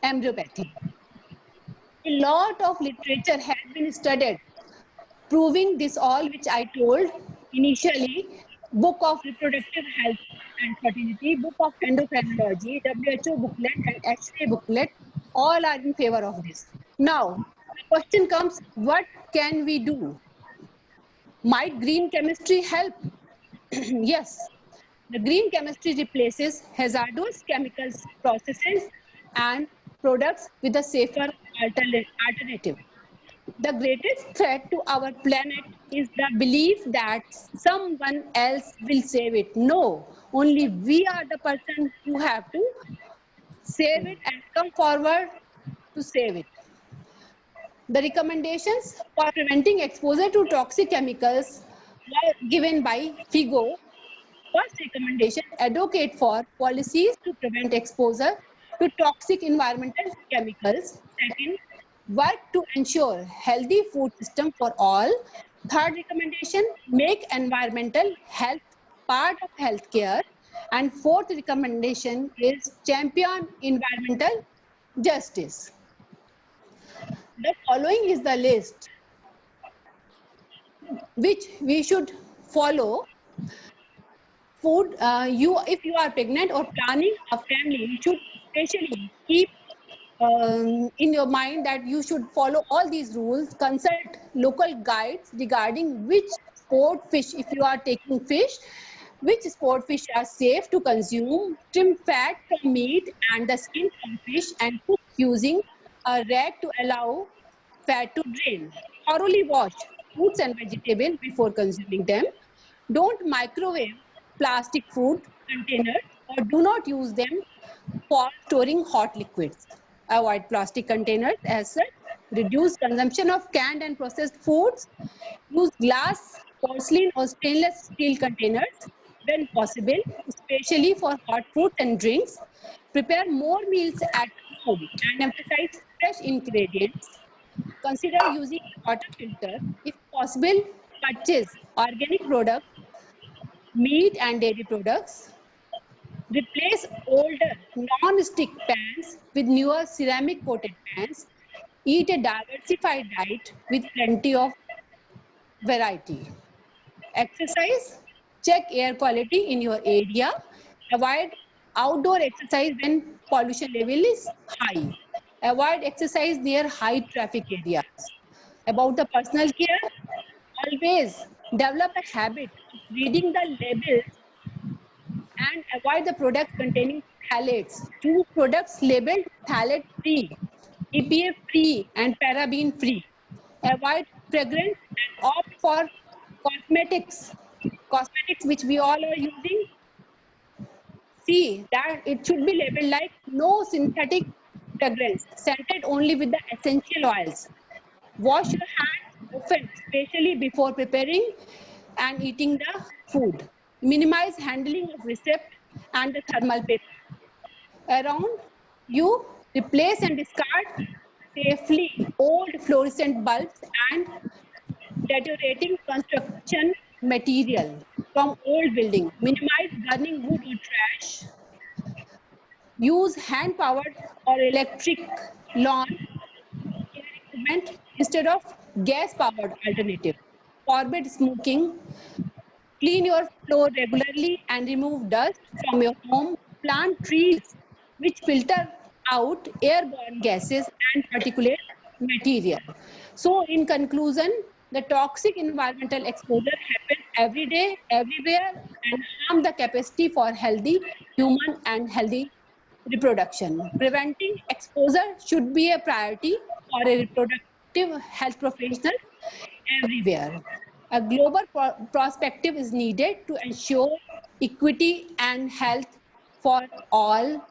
embryopathy. A lot of literature has been studied proving this all, which I told initially. Book of Reproductive Health and Fertility, Book of Endocrinology, WHO booklet, and X-ray booklet, all are in favor of this. Now, the question comes, what can we do? Might green chemistry help? Yes. The green chemistry replaces hazardous chemicals, processes, and products with a safer alternative. The greatest threat to our planet is the belief that someone else will save it. No, only we are the person who have to save it and come forward to save it. The recommendations for preventing exposure to toxic chemicals were given by FIGO. First recommendation, advocate for policies to prevent exposure to toxic environmental chemicals. Second, work to ensure healthy food system for all. Third recommendation, make environmental health part of healthcare. And fourth recommendation is champion environmental justice. The following is the list which we should follow. Food, if you are pregnant or planning a family, you should especially keep in your mind that you should follow all these rules. Consult local guides regarding which sport fish, if you are taking fish, which sport fish are safe to consume. Trim fat from meat and the skin from fish and cook using a rag to allow fat to drain. Thoroughly wash fruits and vegetables before consuming them. Don't microwave plastic food containers or do not use them for storing hot liquids. Avoid plastic containers as such. Reduce consumption of canned and processed foods. Use glass, porcelain or stainless steel containers when possible, especially for hot foods and drinks. Prepare more meals at home and emphasize fresh ingredients. Consider using a water filter. If possible, purchase organic products, meat and dairy products. Replace older non-stick pans with newer ceramic coated pans. Eat a diversified diet with plenty of variety. Exercise. Check air quality in your area. Avoid outdoor exercise when pollution level is high. Avoid exercise near high traffic areas. About the personal care, always develop a habit of reading the labels and avoid the products containing phthalates. Choose products labeled phthalate free, EPA free, and paraben free. Avoid fragrance and opt for cosmetics. Cosmetics which we all are using, see that it should be labeled like no synthetic fragrance, scented only with the essential oils. Wash your hands often, especially before preparing and eating the food. Minimize handling of receipt and the thermal paper. Around you, replace and discard safely old fluorescent bulbs and deteriorating construction material from old building. Minimize burning wood or trash. Use hand-powered or electric lawn care equipment instead of gas-powered alternative. Forbid smoking. Clean your floor regularly and remove dust from your home. Plant trees which filter out airborne gases and particulate material. So in conclusion, the toxic environmental exposure happens every day, everywhere, and harm the capacity for healthy human and healthy reproduction. Preventing exposure should be a priority for a reproductive health professional everywhere. A global perspective is needed to ensure equity and health for all.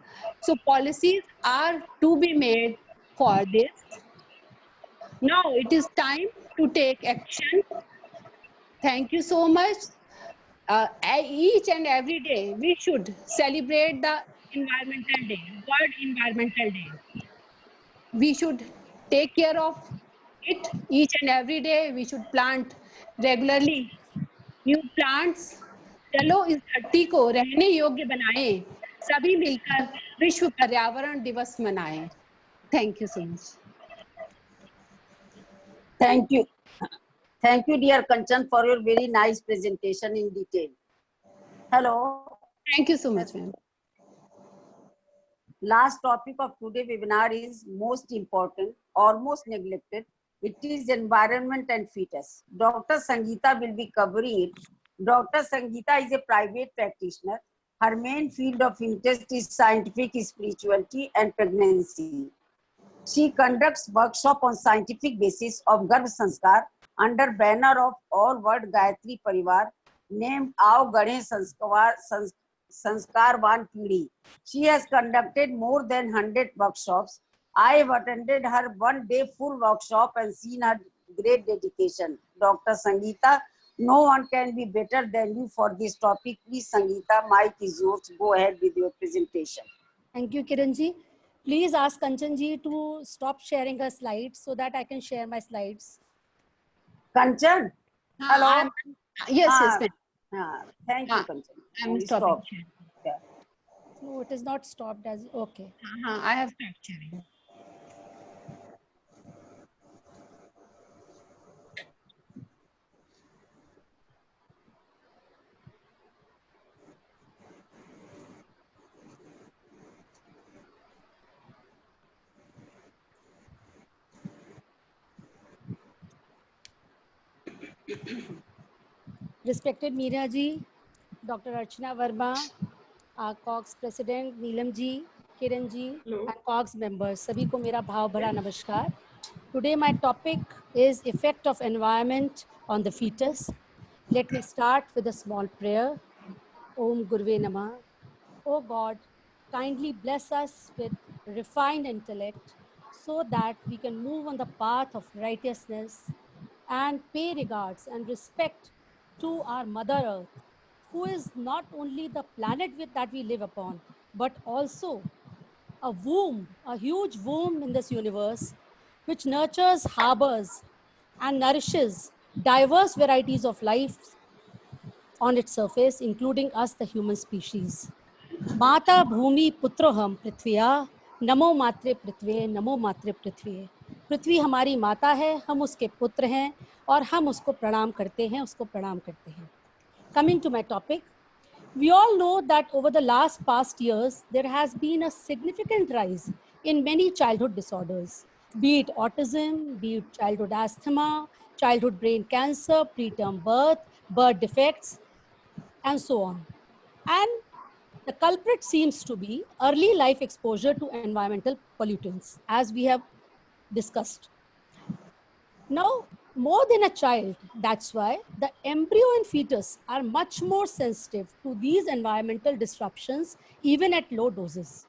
So policies are to be made for this. Now it is time to take action. Thank you so much. Each and every day we should celebrate the Environmental Day, World Environmental Day. We should take care of it each and every day. We should plant regularly new plants. चलो इस धरती को रहने योग्य बनाएं. सभी मिलकर विश्व पर्यावरण दिवस मनाएं. Thank you so much. Thank you. Thank you, dear Kanchan, for your very nice presentation in detail. Hello. Thank you so much, ma'am. Last topic of today's webinar is most important, almost neglected. It is environment and fetus. Dr. Sangeeta will be covering it. Dr. Sangeeta is a private practitioner. Her main field of interest is scientific spirituality and pregnancy. She conducts workshop on scientific basis of Garbh Sanskar under banner of All World Gayatri Parivar named Aao Gadhe Sanskarvan Peedhi. She has conducted more than 100 workshops. I have attended her one-day full workshop and seen her great dedication. Dr. Sangeeta, no one can be better than you for this topic. Please, Sangeeta, mic is yours. Go ahead with your presentation. Thank you, Kiranji. Please ask Kanchanji to stop sharing her slides so that I can share my slides. Kanchan? Hello? Yes, ma'am. Thank you, Kanchan. I'm stopping. Yeah. No, it is not stopped as okay. I have stopped sharing. Respected Meera ji, Dr. Archana Verma, our COGS President Neelam ji, Kiran ji, and COGS members, sabhi ko mera bhav bhara namaskar. Today my topic is effect of environment on the fetus. Let me start with a small prayer. Om Gurve Namah. O God, kindly bless us with refined intellect so that we can move on the path of righteousness and pay regards and respect to our Mother Earth, who is not only the planet that we live upon, but also a womb, a huge womb in this universe, which nurtures, harbors, and nourishes diverse varieties of life on its surface, including us, the human species. माता भूमि पुत्रो हम पृथ्विया नमो मात्रे पृथ्वी नमो मात्रे पृथ्वी। पृथ्वी हमारी माता है, हम उसके पुत्र हैं और हम उसको प्रणाम करते हैं, उसको प्रणाम करते हैं। Coming to my topic, we all know that over the past years, there has been a significant rise in many childhood disorders, be it autism, be it childhood asthma, childhood brain cancer, preterm birth, birth defects, and so on. And the culprit seems to be early life exposure to environmental pollutants, as we have discussed. Now, more than a child, that's why the embryo and fetus are much more sensitive to these environmental disruptions, even at low doses.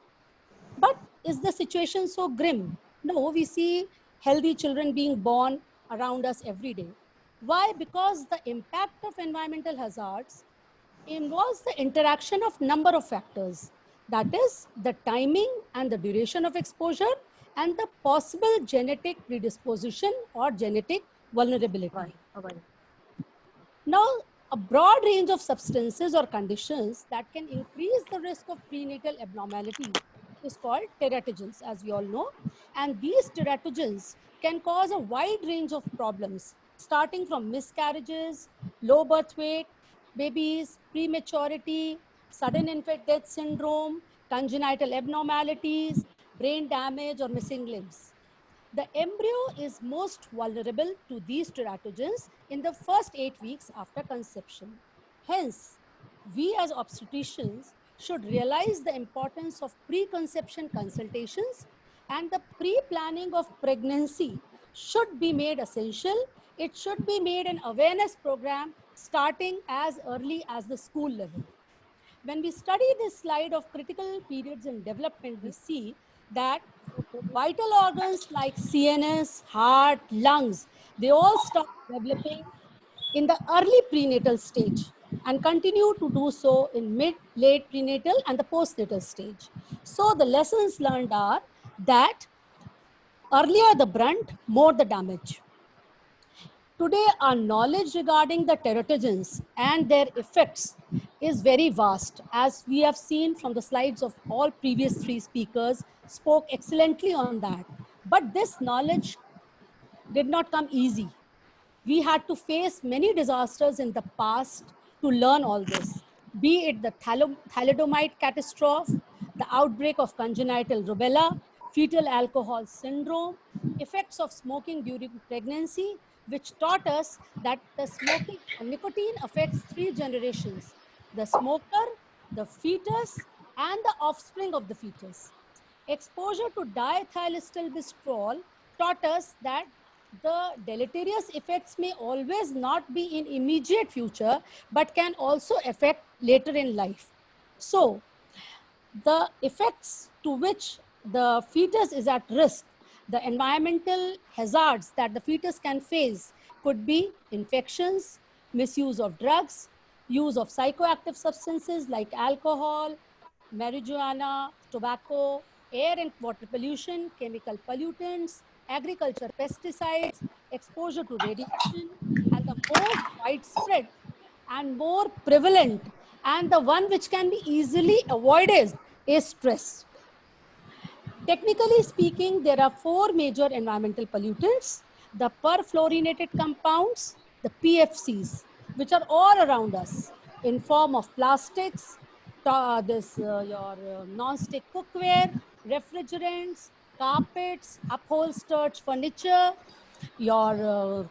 But is the situation so grim? No, we see healthy children being born around us every day. Why? Because the impact of environmental hazards involves the interaction of number of factors. That is the timing and the duration of exposure and the possible genetic predisposition or genetic vulnerability. Now, a broad range of substances or conditions that can increase the risk of prenatal abnormalities is called teratogens, as we all know. And these teratogens can cause a wide range of problems, starting from miscarriages, low birth weight, babies, prematurity, sudden infant death syndrome, congenital abnormalities, brain damage, or missing limbs. The embryo is most vulnerable to these teratogens in the first 8 weeks after conception. Hence, we as obstetricians should realize the importance of preconception consultations, and the pre-planning of pregnancy should be made essential. It should be made an awareness program starting as early as the school level. When we study this slide of critical periods in development, we see that vital organs like CNS, heart, lungs, they all start developing in the early prenatal stage and continue to do so in mid, late prenatal and the postnatal stage. So the lessons learned are that earlier the brunt, more the damage. Today, our knowledge regarding the teratogens and their effects is very vast, as we have seen from the slides of all previous three speakers spoke excellently on that. But this knowledge did not come easy. We had to face many disasters in the past to learn all this, be it the thalidomide catastrophe, the outbreak of congenital rubella, fetal alcohol syndrome, effects of smoking during pregnancy, which taught us that the smoking nicotine affects 3 generations: the smoker, the fetus, and the offspring of the fetus. Exposure to diethylstilbestrol taught us that the deleterious effects may always not be in immediate future, but can also affect later in life. So, the effects to which the fetus is at risk, the environmental hazards that the fetus can face could be infections, misuse of drugs, use of psychoactive substances like alcohol, marijuana, tobacco, air and water pollution, chemical pollutants, agriculture pesticides, exposure to radiation, and the most widespread and more prevalent and the one which can be easily avoided is stress. Technically speaking, there are 4 major environmental pollutants: the perfluorinated compounds, the PFCs, which are all around us in form of plastics, your non-stick cookware, refrigerants, carpets, upholstered furniture, your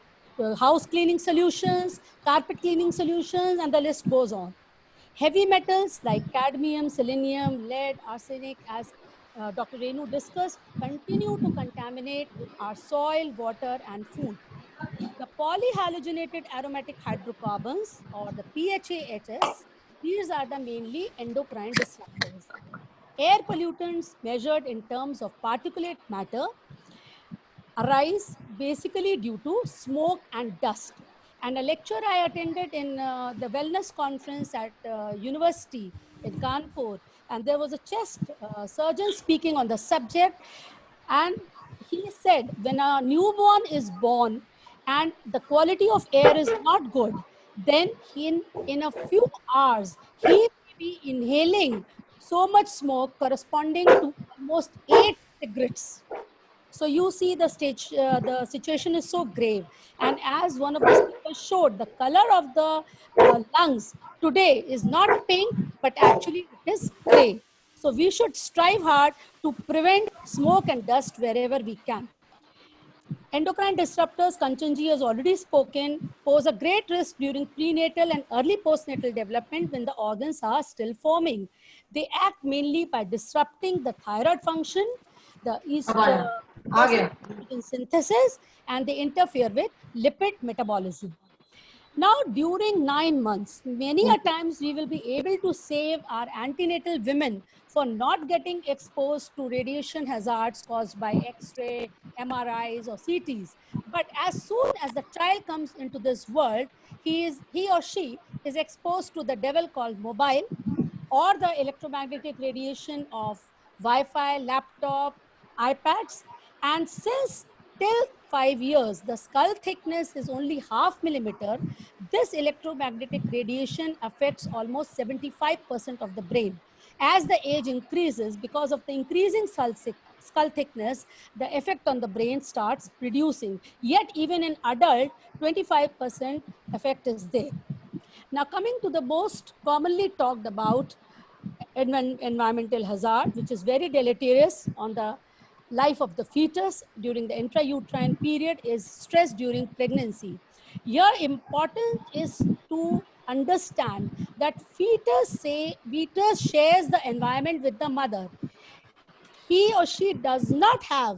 house cleaning solutions, carpet cleaning solutions, and the list goes on. Heavy metals like cadmium, selenium, lead, arsenic, as Dr. Renu discussed, continue to contaminate our soil, water, and food. The polyhalogenated aromatic hydrocarbons, or the PHAHs, these are the mainly endocrine disruptors. Air pollutants measured in terms of particulate matter arise basically due to smoke and dust. And a lecture I attended in the wellness conference at university in Kanpur, and there was a chest surgeon speaking on the subject, and he said when a newborn is born and the quality of air is not good, then in a few hours he may be inhaling so much smoke corresponding to almost 8 cigarettes. So you see the situation is so grave. And as one of the speakers showed, the color of the lungs today is not pink, but actually it is gray. So we should strive hard to prevent smoke and dust wherever we can. Endocrine disruptors, Kanchanji has already spoken, pose a great risk during prenatal and early postnatal development when the organs are still forming. They act mainly by disrupting the thyroid function, the estrogen synthesis, and they interfere with lipid metabolism. Now, during 9 months, many a times we will be able to save our antenatal women for not getting exposed to radiation hazards caused by X-ray, MRIs, or CTs. But as soon as the child comes into this world, he or she is exposed to the devil called mobile, or the electromagnetic radiation of Wi-Fi, laptop, iPads. And since till 5 years, the skull thickness is only 0.5 millimeter, this electromagnetic radiation affects almost 75% of the brain. As the age increases, because of the increasing skull thickness, the effect on the brain starts reducing. Yet even in adult, 25% effect is there. Now coming to the most commonly talked about environmental hazard, which is very deleterious on the life of the fetus during the intrauterine period, is stress during pregnancy. Here important is to understand that fetus shares the environment with the mother. He or she does not have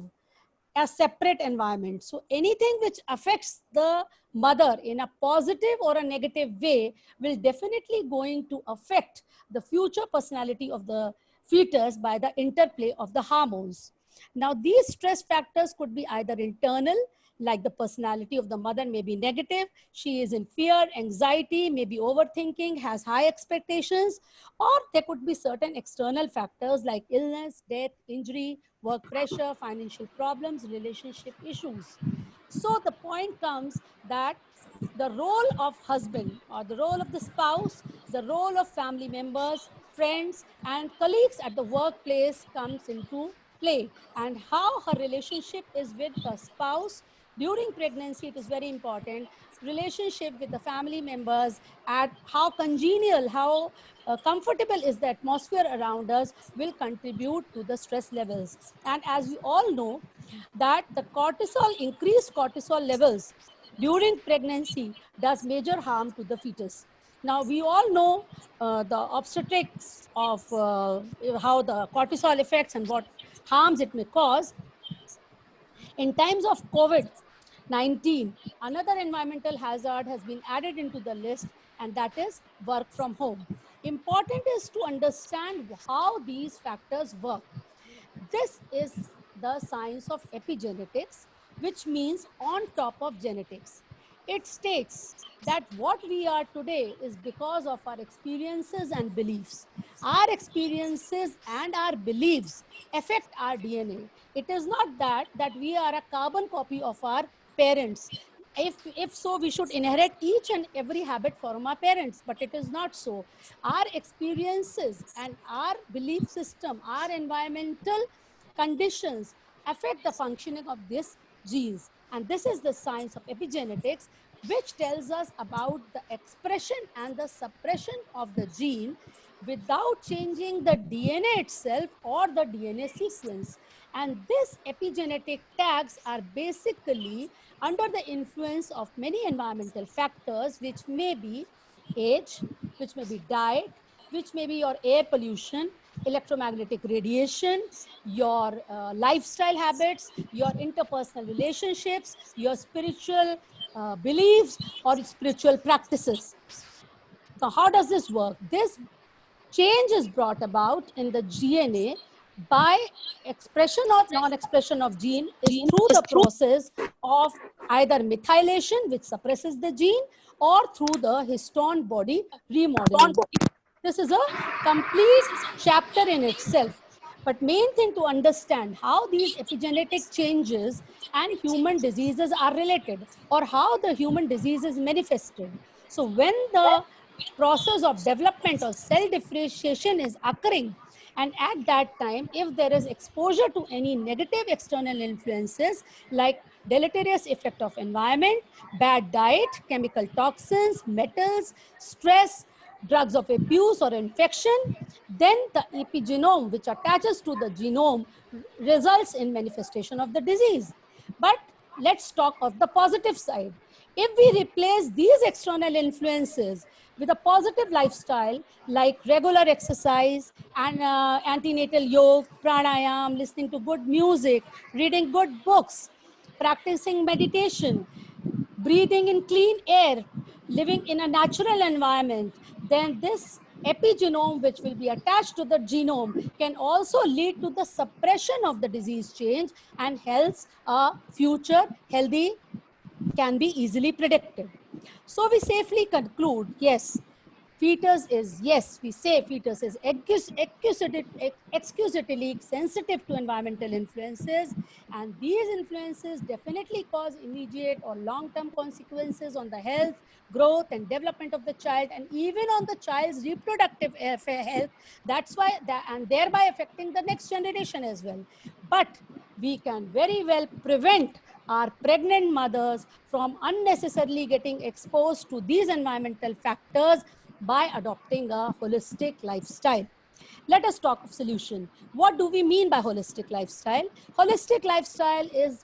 a separate environment. So anything which affects the mother in a positive or a negative way will definitely going to affect the future personality of the fetus by the interplay of the hormones. Now, these stress factors could be either internal, like the personality of the mother may be negative, she is in fear, anxiety, maybe overthinking, has high expectations, or there could be certain external factors like illness, death, injury, work pressure, financial problems, relationship issues. So the point comes that the role of husband or the role of the spouse, the role of family members, friends, and colleagues at the workplace comes into play, and how her relationship is with the spouse during pregnancy. It is very important. Relationship with the family members, at how congenial, how comfortable is the atmosphere around us, will contribute to the stress levels. And as we all know that the increased cortisol levels during pregnancy does major harm to the fetus. Now, we all know the obstetrics of how the cortisol affects and what harms it may cause. In times of COVID-19, another environmental hazard has been added into the list, and that is work from home. Important is to understand how these factors work. This is the science of epigenetics, which means on top of genetics. It states that what we are today is because of our experiences and beliefs. Our experiences and our beliefs affect our DNA. It is not that we are a carbon copy of our parents. If so, we should inherit each and every habit from our parents, but it is not so. Our experiences and our belief system, our environmental conditions affect the functioning of these genes. And this is the science of epigenetics, which tells us about the expression and the suppression of the gene without changing the DNA itself or the DNA sequence. And these epigenetic tags are basically under the influence of many environmental factors, which may be age, which may be diet, which may be your air pollution, electromagnetic radiation, your lifestyle habits, your interpersonal relationships, your spiritual beliefs or spiritual practices. So how does this work? This change is brought about in the DNA by expression or non-expression of gene is through the process of either methylation, which suppresses the gene, or through the histone body remodeling. This is a complete chapter in itself. But main thing to understand how these epigenetic changes and human diseases are related, or how the human disease is manifested. So when the process of development or cell differentiation is occurring, and at that time, if there is exposure to any negative external influences like deleterious effect of environment, bad diet, chemical toxins, metals, stress, drugs of abuse or infection, then the epigenome, which attaches to the genome, results in manifestation of the disease. But let's talk of the positive side. If we replace these external influences with a positive lifestyle like regular exercise and antenatal yoga, pranayam, listening to good music, reading good books, practicing meditation, breathing in clean air, living in a natural environment, then this epigenome, which will be attached to the genome, can also lead to the suppression of the disease change, and hence a future healthy can be easily predicted. So we safely conclude, yes, fetus is, yes, we say fetus is excusately sensitive to environmental influences, and these influences definitely cause immediate or long-term consequences on the health, growth, and development of the child, and even on the child's reproductive health. That's why, and thereby affecting the next generation as well. But we can very well prevent our pregnant mothers from unnecessarily getting exposed to these environmental factors by adopting a holistic lifestyle. Let us talk of solution. What do we mean by holistic lifestyle? Holistic lifestyle is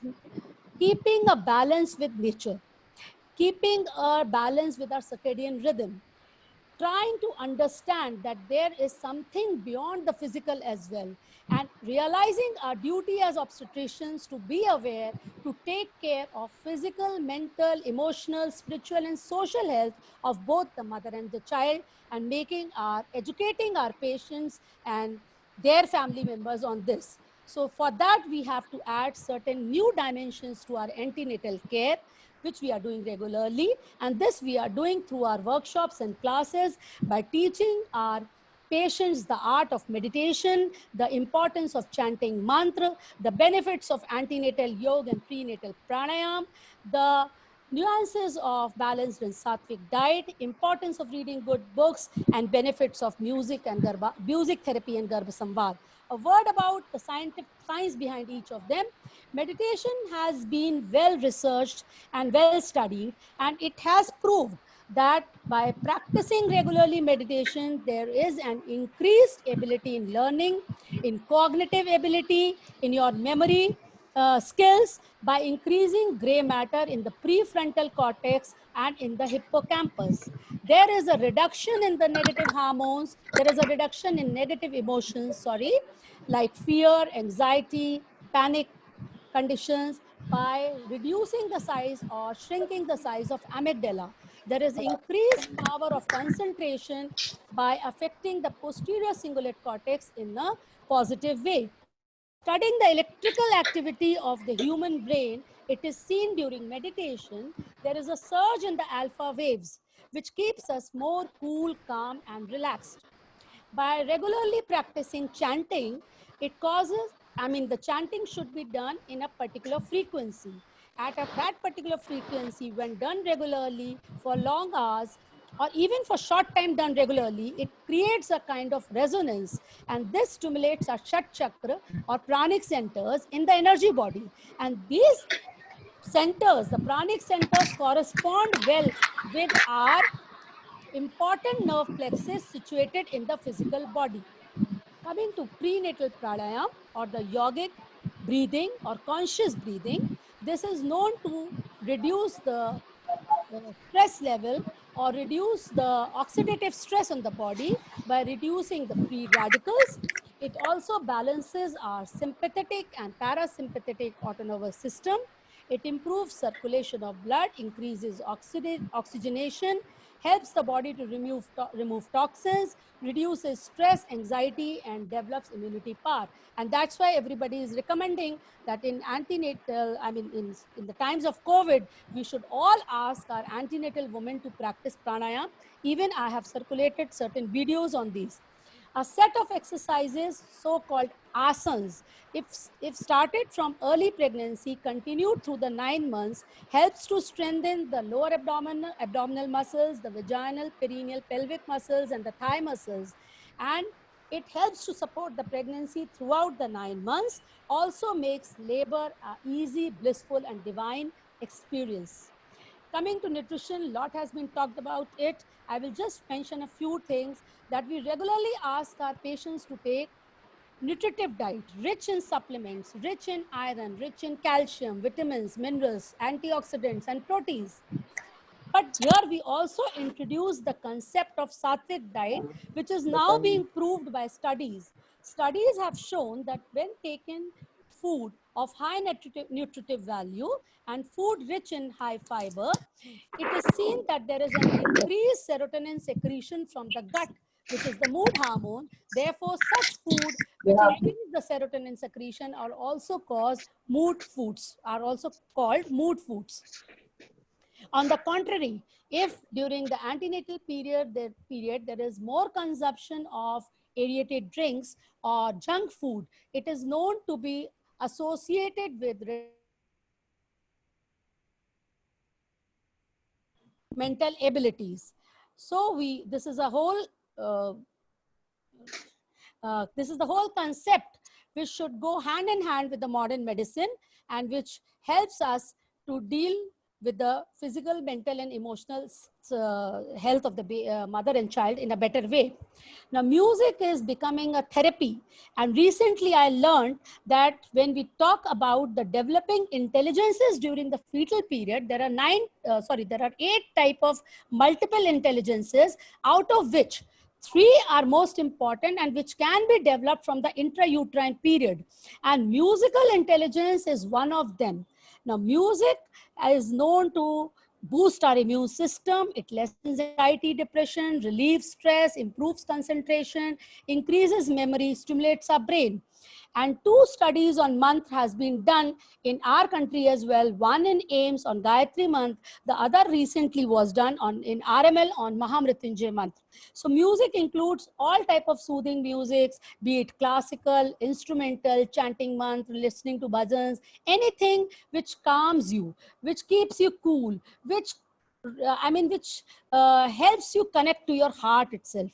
keeping a balance with nature, keeping a balance with our circadian rhythm, trying to understand that there is something beyond the physical as well, and realizing our duty as obstetricians to be aware, to take care of physical, mental, emotional, spiritual, and social health of both the mother and the child, and educating our patients and their family members on this. So for that, we have to add certain new dimensions to our antenatal care, which we are doing regularly. And this we are doing through our workshops and classes by teaching our patients the art of meditation, the importance of chanting mantra, the benefits of antenatal yoga and prenatal pranayam, the nuances of balanced and sattvic diet, importance of reading good books, and benefits of music therapy and Garbha Samvad. A word about the science behind each of them. Meditation has been well researched and well studied, and it has proved that by practicing regularly meditation, there is an increased ability in learning, in cognitive ability, in your memory skills, by increasing gray matter in the prefrontal cortex and in the hippocampus. There is a reduction in the negative hormones. There is a reduction in negative emotions, like fear, anxiety, panic conditions, by reducing the size or shrinking the size of amygdala. There is increased power of concentration by affecting the posterior cingulate cortex in a positive way. Studying the electrical activity of the human brain, it is seen during meditation, there is a surge in the alpha waves, which keeps us more cool, calm, and relaxed. By regularly practicing chanting, the chanting should be done in a particular frequency. At that particular frequency, when done regularly for long hours, or even for short time done regularly, it creates a kind of resonance, and this stimulates our Shat Chakra or pranic centers in the energy body. And these centers, the pranic centers, correspond well with our important nerve plexus situated in the physical body. Coming to prenatal pranayama or the yogic breathing or conscious breathing, this is known to reduce the stress level or reduce the oxidative stress on the body by reducing the free radicals. It also balances our sympathetic and parasympathetic autonomous system. It improves circulation of blood, increases oxygenation, helps the body to remove toxins, reduces stress, anxiety, and develops immunity power. And that's why everybody is recommending that in antenatal, in the times of COVID, we should all ask our antenatal women to practice pranayama. Even I have circulated certain videos on these. A set of exercises, so-called asanas, if started from early pregnancy, continued through the 9 months, helps to strengthen the lower abdominal muscles, the vaginal, perineal, pelvic muscles, and the thigh muscles. And it helps to support the pregnancy throughout the 9 months, also makes labor an easy, blissful, and divine experience. Coming to nutrition, a lot has been talked about it. I will just mention a few things that we regularly ask our patients to take. Nutritive diet, rich in supplements, rich in iron, rich in calcium, vitamins, minerals, antioxidants, and proteins. But here we also introduce the concept of sattvic diet, which is now being proved by studies. Studies have shown that when taken food of high nutritive value and food rich in high fiber, it is seen that there is an increased serotonin secretion from the gut, which is the mood hormone. Therefore, such food which increase the serotonin secretion are also called mood foods. On the contrary, if during the antenatal period there is more consumption of aerated drinks or junk food, it is known to be associated with mental abilities. So this is a whole this is the whole concept which should go hand in hand with the modern medicine and which helps us to deal with the physical, mental, and emotional health of the mother and child in a better way. Now, music is becoming a therapy. And recently I learned that when we talk about the developing intelligences during the fetal period, there are 8 type of multiple intelligences, out of which 3 are most important and which can be developed from the intrauterine period. And musical intelligence is one of them. Now, music is known to boost our immune system. It lessens anxiety, depression, relieves stress, improves concentration, increases memory, stimulates our brain. And 2 studies on month has been done in our country as well. One in AIMS on Gayatri month. The other recently was done in RML on Mahamrityunjay month. So music includes all type of soothing musics, be it classical, instrumental, chanting month, listening to bhajans, anything which calms you, which keeps you cool, which helps you connect to your heart itself.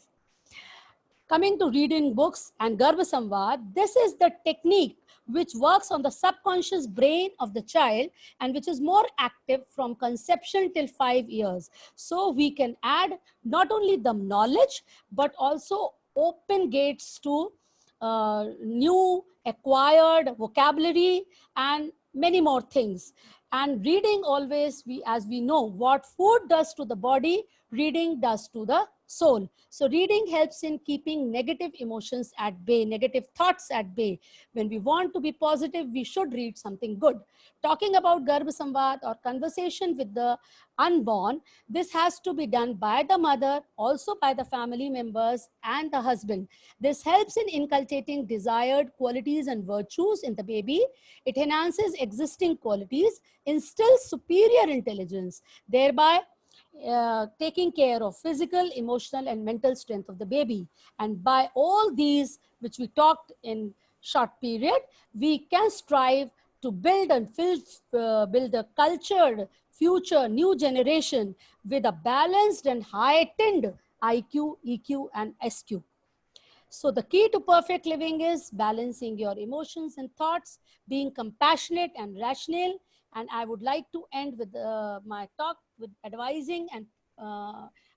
Coming to reading books and Garbha Samvad, this is the technique which works on the subconscious brain of the child and which is more active from conception till 5 years. So we can add not only the knowledge, but also open gates to new acquired vocabulary and many more things. And reading always, as we know, what food does to the body, reading does to the soul. So reading helps in keeping negative emotions at bay, negative thoughts at bay. When we want to be positive, we should read something good. Talking about Garbha Samvad or conversation with the unborn, this has to be done by the mother, also by the family members and the husband. This helps in inculcating desired qualities and virtues in the baby. It enhances existing qualities, instills superior intelligence, thereby taking care of physical, emotional, and mental strength of the baby. And by all these, which we talked in short period, we can strive to build a cultured future new generation with a balanced and heightened IQ, EQ, and SQ. So the key to perfect living is balancing your emotions and thoughts, being compassionate and rational. And I would like to end with my talk with advising and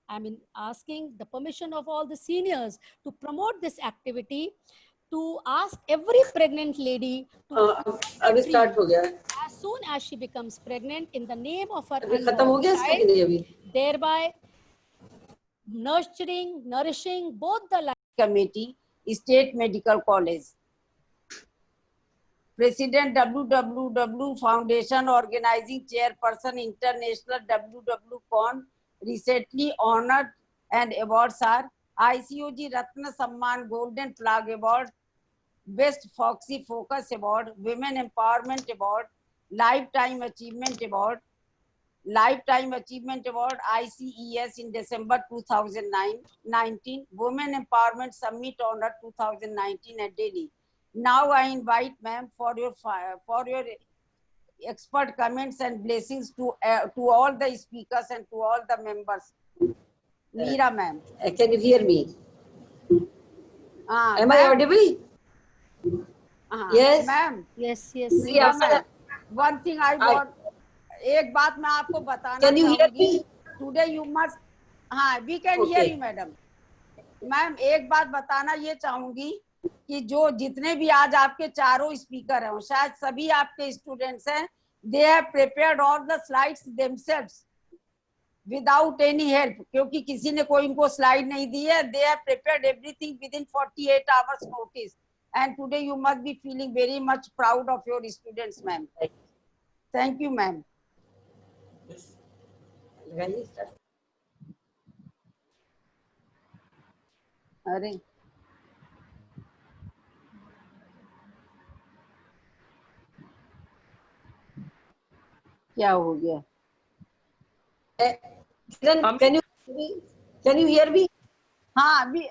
I'm asking the permission of all the seniors to promote this activity, to ask every pregnant lady to plant a अभी tree start हो गया है. as soon as she becomes pregnant in the name of her अभी खत्म हो unborn गया इसका कि child, नहीं अभी? thereby nourishing both the life. Committee, State Medical College. President WWW Foundation Organizing Chairperson International WWCon recently honored and awards are ICOG Ratna Samman Golden Flag Award, Best Foxy Focus Award, Women Empowerment Award, Lifetime Achievement Award, ICES in December 2019, Women Empowerment Summit Honor 2019 at Delhi. Now I invite ma'am for your expert comments and blessings to all the speakers and to all the members. Meera ma'am. Can you hear me? Am I audible? Yes. Ma'am. Yes. Meera ma'am. One thing I want. एक बात मैं आपको बताना Can you hear me? Today you must. हाँ, we can hear you, madam. Ma'am एक बात बताना ये चाहूंगी कि जो जितने भी आज आपके चारों स्पीकर हैं शायद सभी आपके स्टूडेंट्स हैं. They have prepared all the slides themselves without any help, क्योंकि किसी ने कोई इनको स्लाइड नहीं दी है. They have prepared everything within 48 hours notice, and today you must be feeling very much proud of your students, ma'am. Thank you, ma'am. अरे क्या हो गया? Can you hear me? हाँ, we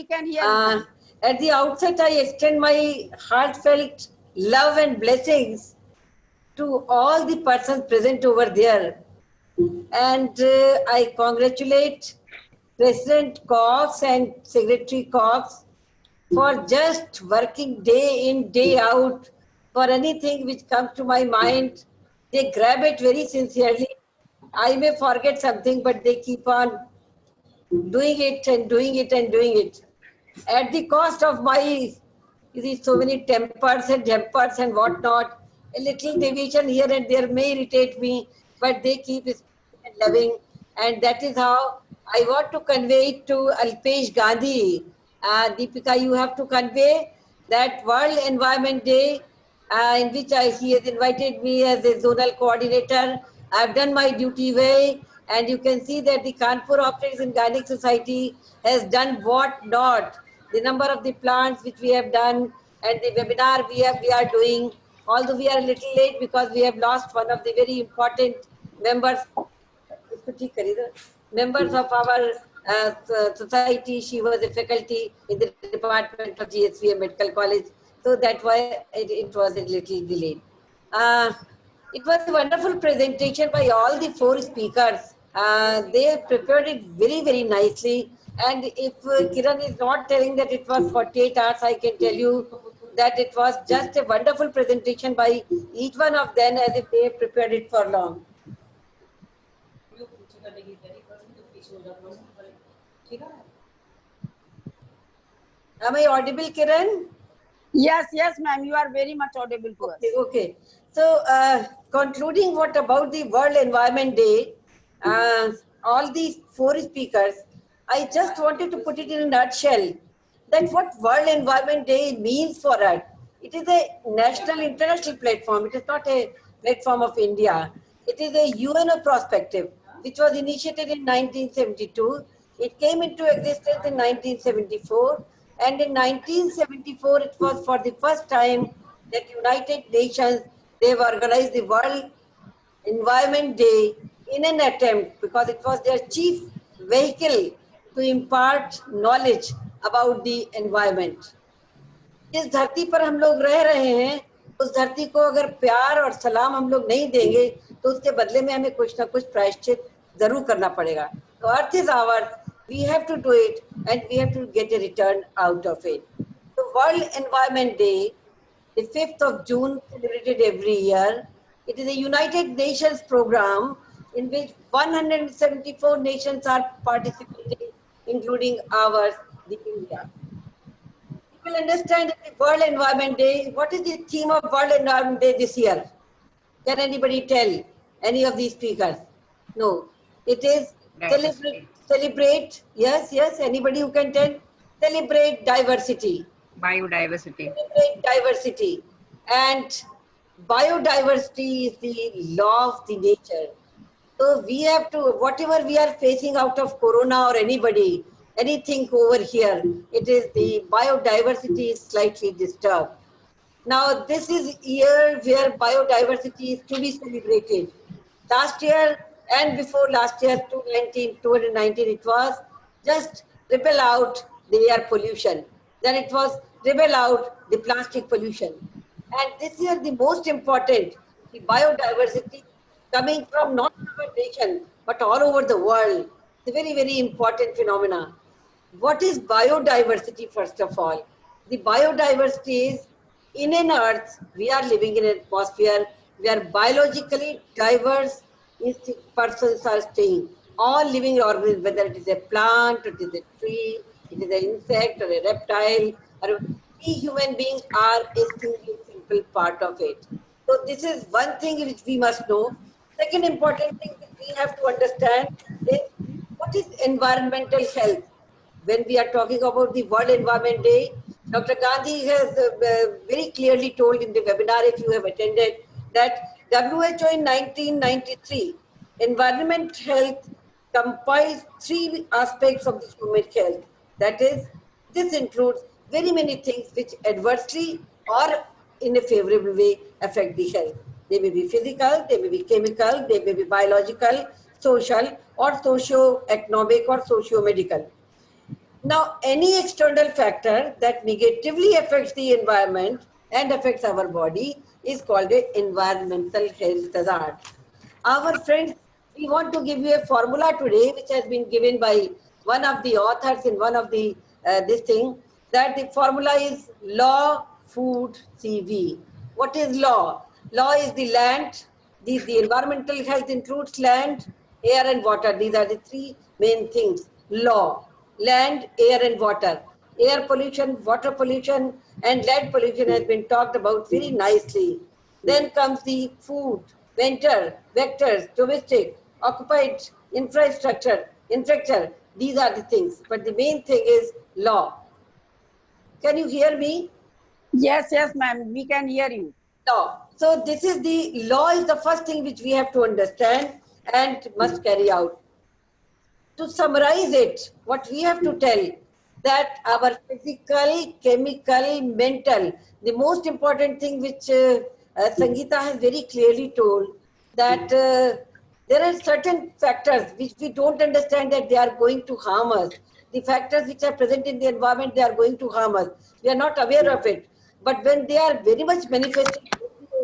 can hear you. At the outset, I extend my heartfelt love and blessings to all the persons present over there. And I congratulate President Cox and Secretary Cox for just working day in, day out for anything which comes to my mind. They grab it very sincerely. I may forget something, but they keep on doing it and doing it and doing it. At the cost of my, so many tempers and whatnot, a little deviation here and there may irritate me, but they keep it loving. And that is how I want to convey it to Alpesh Gandhi. Deepika, you have to convey that World Environment Day, in which he has invited me as a zonal coordinator. I have done my duty well, and you can see that the Kanpur Optics and Gynec Society has done what not. The number of the plants which we have done and the webinar we are doing, although we are a little late because we have lost one of the very important members of our society. She was a faculty in the department of GSVM Medical College. So that's why it was a little delayed. It was a wonderful presentation by all the four speakers. They prepared it very, very nicely. And if Kiran is not telling that it was 48 hours, I can tell you that it was just a wonderful presentation by each one of them as if they prepared it for long. Am I audible, Kiran? Yes, ma'am, you are very much audible to us. Okay. So, concluding what about the World Environment Day, all these four speakers, I just wanted to put it in a nutshell that what World Environment Day means for us. It is a national, international platform. It is not a platform of India. It is a UNO perspective, which was initiated in 1972. It came into existence in 1974. And in 1974, it was for the first time that United Nations, they've organized the World Environment Day in an attempt, because it was their chief vehicle to impart knowledge about the environment. जिस धरती पर हम लोग रह रहे हैं, उस धरती को अगर प्यार और सलाम हम लोग नहीं देंगे, तो उसके बदले में हमें कुछ ना कुछ प्रायश्चित जरूर करना पड़ेगा. तो Earth is ours. We have to do it, and we have to get a return out of it. The World Environment Day, the 5th of June, celebrated every year. It is a United Nations program in which 174 nations are participating, including ours, the India. You will understand that the World Environment Day, what is the theme of World Environment Day this year? Can anybody tell? Any of these speakers? No. It is celebrate. Yes. Anybody who can tell? Celebrate diversity. Biodiversity. Celebrate diversity. And biodiversity is the law of the nature. So we have to, whatever we are facing out of Corona or anything over here, it is the biodiversity is slightly disturbed. Now, this is year where biodiversity is to be celebrated. Last year and before last year, 2019, it was just rebel out the air pollution. Then it was rebel out the plastic pollution. And this year, the most important, the biodiversity coming from not our nation, but all over the world. It's a very, very important phenomena. What is biodiversity, first of all? The biodiversity is in an earth, we are living in an atmosphere where biologically diverse persons are staying. All living organisms, whether it is a plant, it is a tree, it is an insect or a reptile, or we human beings are a simple part of it. So this is one thing which we must know. Second important thing that we have to understand is what is environmental health. When we are talking about the World Environment Day, Dr. Gandhi has very clearly told in the webinar, if you have attended, that WHO in 1993, environment health compiled 3 aspects of the human health. That is, this includes very many things which adversely or in a favorable way affect the health. They may be physical, they may be chemical, they may be biological, social, or socio-economic or socio-medical. Now, any external factor that negatively affects the environment and affects our body is called an environmental health hazard. Our friends, we want to give you a formula today, which has been given by one of the authors in one of the this thing, that the formula is law, food, CV. What is law? Law is the land. The environmental health includes land, air, and water. These are the 3 main things. Law. Land, air, and water. Air pollution, water pollution, and land pollution has been talked about very nicely. Then comes the food, vectors, domestic, occupied, infrastructure. These are the things. But the main thing is law. Can you hear me? Yes, ma'am. We can hear you. Law. So this is the law is the first thing which we have to understand and must carry out. To summarize it, what we have to tell that our physical, chemical, mental, the most important thing which Sangeeta has very clearly told, that there are certain factors which we don't understand that they are going to harm us. The factors which are present in the environment, they are going to harm us. We are not aware of it. But when they are very much manifested,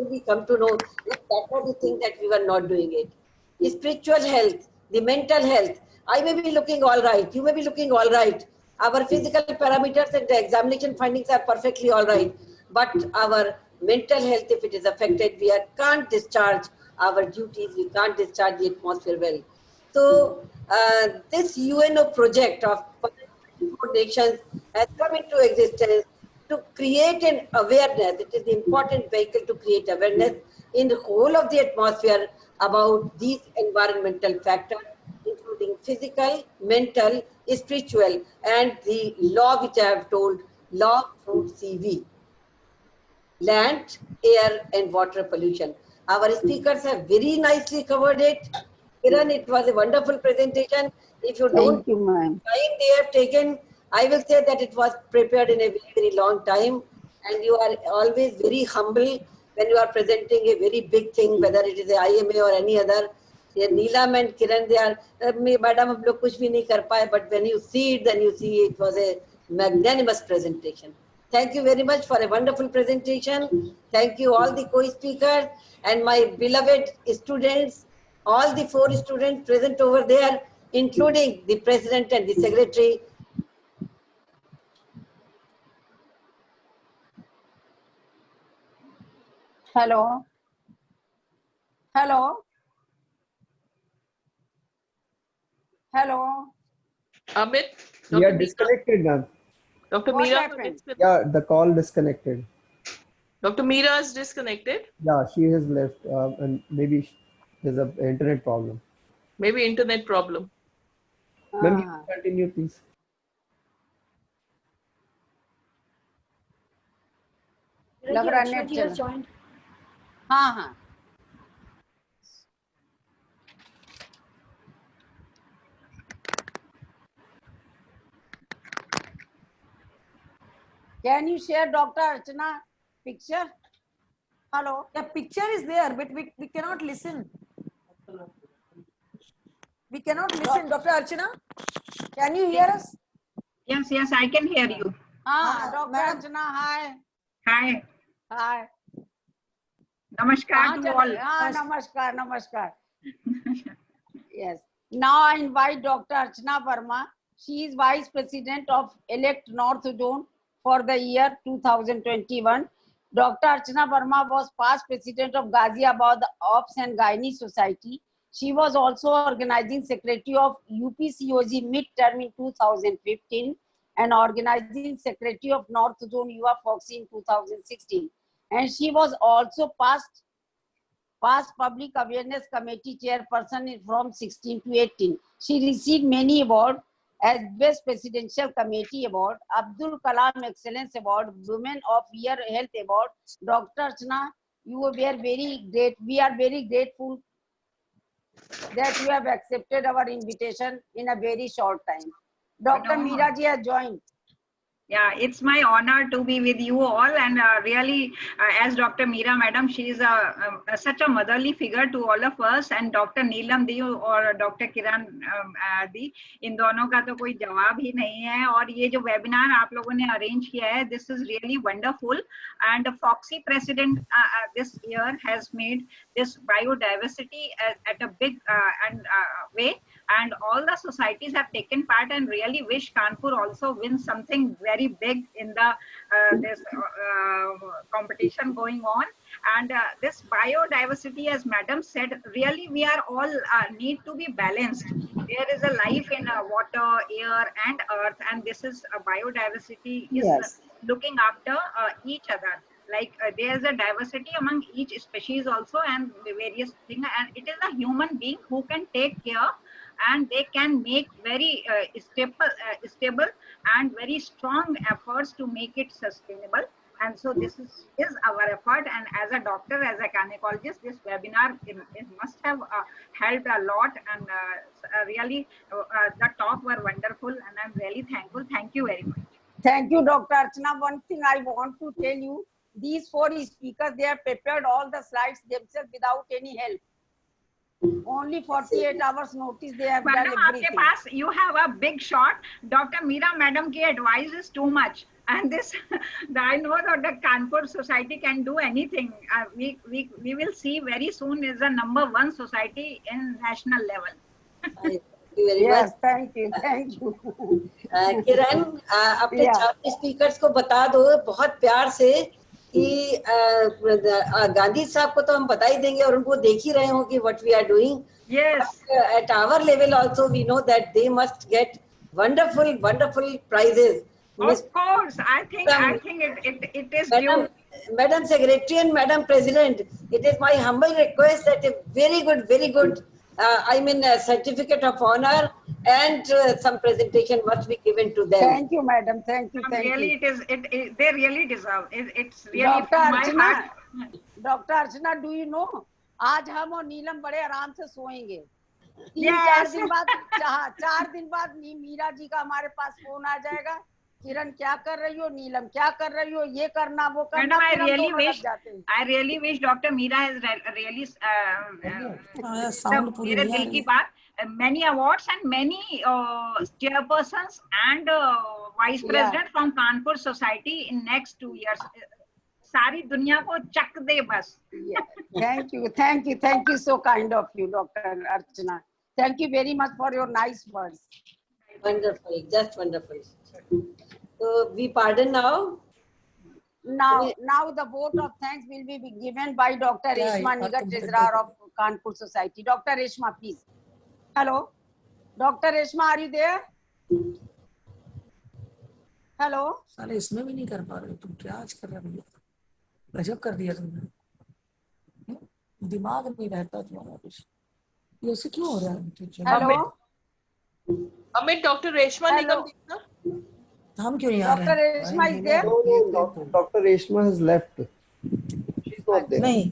we come to know that was the thing that we were not doing it. The spiritual health, the mental health. I may be looking all right. You may be looking all right. Our physical parameters and the examination findings are perfectly all right. But our mental health, if it is affected, we can't discharge our duties. We can't discharge the atmosphere well. So this UNO project of 4 nations has come into existence to create an awareness. It is the important vehicle to create awareness in the whole of the atmosphere about these environmental factors, including physical, mental, spiritual, and the law which I have told, law, food, CV. Land, air, and water pollution. Our speakers have very nicely covered it. Kiran, it was a wonderful presentation. If you don't, Thank you, ma'am. time they have taken, I will say that it was prepared in a very, very long time. And you are always very humble when you are presenting a very big thing, whether it is a IMA or any other. Neelam and Kiran, they are, madam, hum log kuch bhi nahi kar paaye, but when you see it, then you see it was a magnanimous presentation. Thank you very much for a wonderful presentation. Thank you all the co-speakers and my beloved students, all the 4 students present over there, including the president and the secretary. Hello. Hello. Amit? We are Dr. Meera? disconnected, ma'am. Dr. What Meera? happened? Yeah, the call disconnected. Dr. Meera is disconnected. Yeah, she has left, and maybe there's an internet problem. Maybe internet problem. Ma'am, you can continue, please. लग रहा है Archana net ji चल has joined. हाँ हाँ Can you share Dr. Archana picture? Hello. The picture is there, but we cannot listen. We cannot listen. Dr. Archana, can you hear us? Yes, yes, I can hear you. Dr. Madam. Archana, hi. Hi. Hi. Namaskar to all. Namaskar, namaskar. Yes. Now I invite Dr. Archana Verma. She is Vice President of Elect North Zone for the year 2021. Dr. Archana Verma was past President of Ghaziabad Ops and Gynae Society. She was also Organizing Secretary of UPCOG midterm in 2015 and Organizing Secretary of North Zone UA Foxy in 2016. And she was also past Public Awareness Committee Chairperson from 16 to 18. She received many awards as Best Presidential Committee Award, Abdul Kalam Excellence Award, Women of Year Health Award. Dr. Archana, we are very grateful that you have accepted our invitation in a very short time. Dr. Meera ji has joined. Yeah, it's my honor to be with you all, and really, as Dr. Meera Madam, she is such a motherly figure to all of us, and Dr. Neelam Di और Dr. Kiran Di, इन दोनों का तो कोई जवाब ही नहीं है. और ये जो वेबिनार आप लोगों ने अरेंज किया है, this is really wonderful, and Foxy President this year has made this biodiversity at a big way, and all the societies have taken part, and really wish Kanpur also wins something very big in the this competition going on. And this biodiversity, as Madam said, really we are all need to be balanced. There is a life in water, air, and earth, and this is biodiversity is looking after each other. Like there's a diversity among each species also, and various things, and it is a human being who can take care, and they can make very stable and very strong efforts to make it sustainable. And so this is our effort, and as a doctor, as a gynecologist, this webinar it must have helped a lot, and really the talk were wonderful, and I'm really thankful. Thank you very much. Thank you, Dr. Archana. One thing I want to tell you, these 4 speakers, they have prepared all the slides themselves without any help. Only 48 hours notice they have done everything. You have a big shot. Dr. Meera Madam ki advice is too much. And this, I know that the Kanpur Society can do anything. We will see very soon is the #1 society in national level. Thank you very yes, much. Thank you. Thank you. किरण अपने चारों speakers को बता दो बहुत प्यार से कि गांधी साहब को तो हम बता ही देंगे और उनको देख ही रहे हो कि what we are doing. Yes. But, at our level also we know that they must get wonderful prizes. Of course, I think it is due. Madam Secretary and Madam President, it is my humble request that a very good certificate of honor and some presentation must be given to them. Thank you, Madam. Thank you. Really, you. They really deserve. It's really Dr. from my Archana, heart. Dr. Archana, do you know? आज हम और नीलम बड़े आराम से सोएंगे. 3-4 दिन बाद मीरा जी का हमारे पास फोन आ जाएगा. किरण क्या कर रही हो, नीलम क्या कर रही हो, ये करना वो करना. I really wish Dr. Meera has really मेरे दिल की बात, many awards and many chairpersons and vice president from Kanpur Society in next 2 years. सारी दुनिया को चक दे बस. Thank you so kind of you, Dr. Archana. Thank you very much for your nice words. Wonderful, just wonderful. So we pardon now. Now the vote of thanks will be given by Dr. Reshma Nigar, Treasurer of Kanpur Society. Dr. Reshma, please. Hello. Dr. Reshma, are you there? Hello. साले इसमें भी नहीं कर पा रहे, तुम क्या आज कर रहे हो भैया? गजब कर दिया तुमने, दिमाग नहीं रहता तुम्हारा कुछ। ये ऐसे क्यों हो रहा है teacher? Hello. Amit, Dr. Reshma Hello. Nigam देखना। हम क्यों नहीं आ रहे Dr. हैं? Reshma is there? No, Dr. Reshma has left. She's not there. नहीं,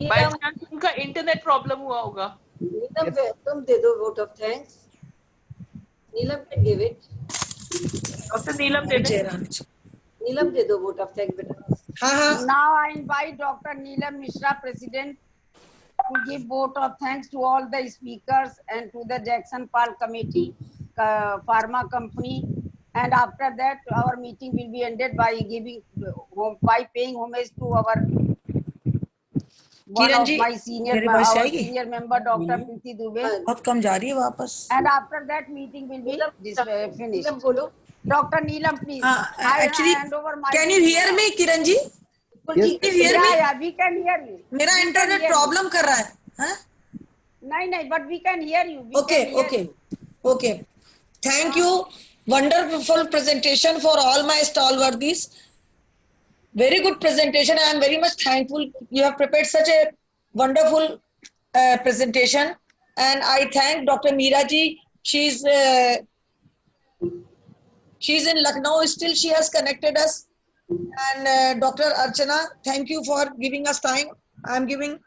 By chance उनका इंटरनेट प्रॉब्लम हुआ होगा। नीलम, तुम दे दो vote of thanks. Neelam can give it. Doctor Neelam दे दे। नीलम दे दो vote of thanks बेटा. हाँ हाँ, Now I invite Dr. Neelam Mishra, President, to give vote of thanks to all the speakers and to the Jackson Pal Committee, Pharma Company. And after that, our meeting will be ended by paying homage to our one Kiran of ji, my senior, मेरी बात our आएगी? senior member, Dr. Preeti Dubey. बहुत कम जा रही है वापस। And after that, meeting will be finished. नीलम बोलो. Dr. Neelam, please. I Actually, hand over my. can you hear me, Kiran ji? Can you hear Yeah, me? yeah, we can hear you. मेरा We can internet hear you. Problem कर रहा है, हाँ? नहीं, but we can hear you. We Okay, can hear okay, you. okay. Thank you. Wonderful presentation for all my stalwarts. Very good presentation. I am very much thankful. You have prepared such a wonderful presentation, and I thank Dr. Meera ji. She's in Lucknow. Still, she has connected us. And Dr. Archana, thank you for giving us time. I am giving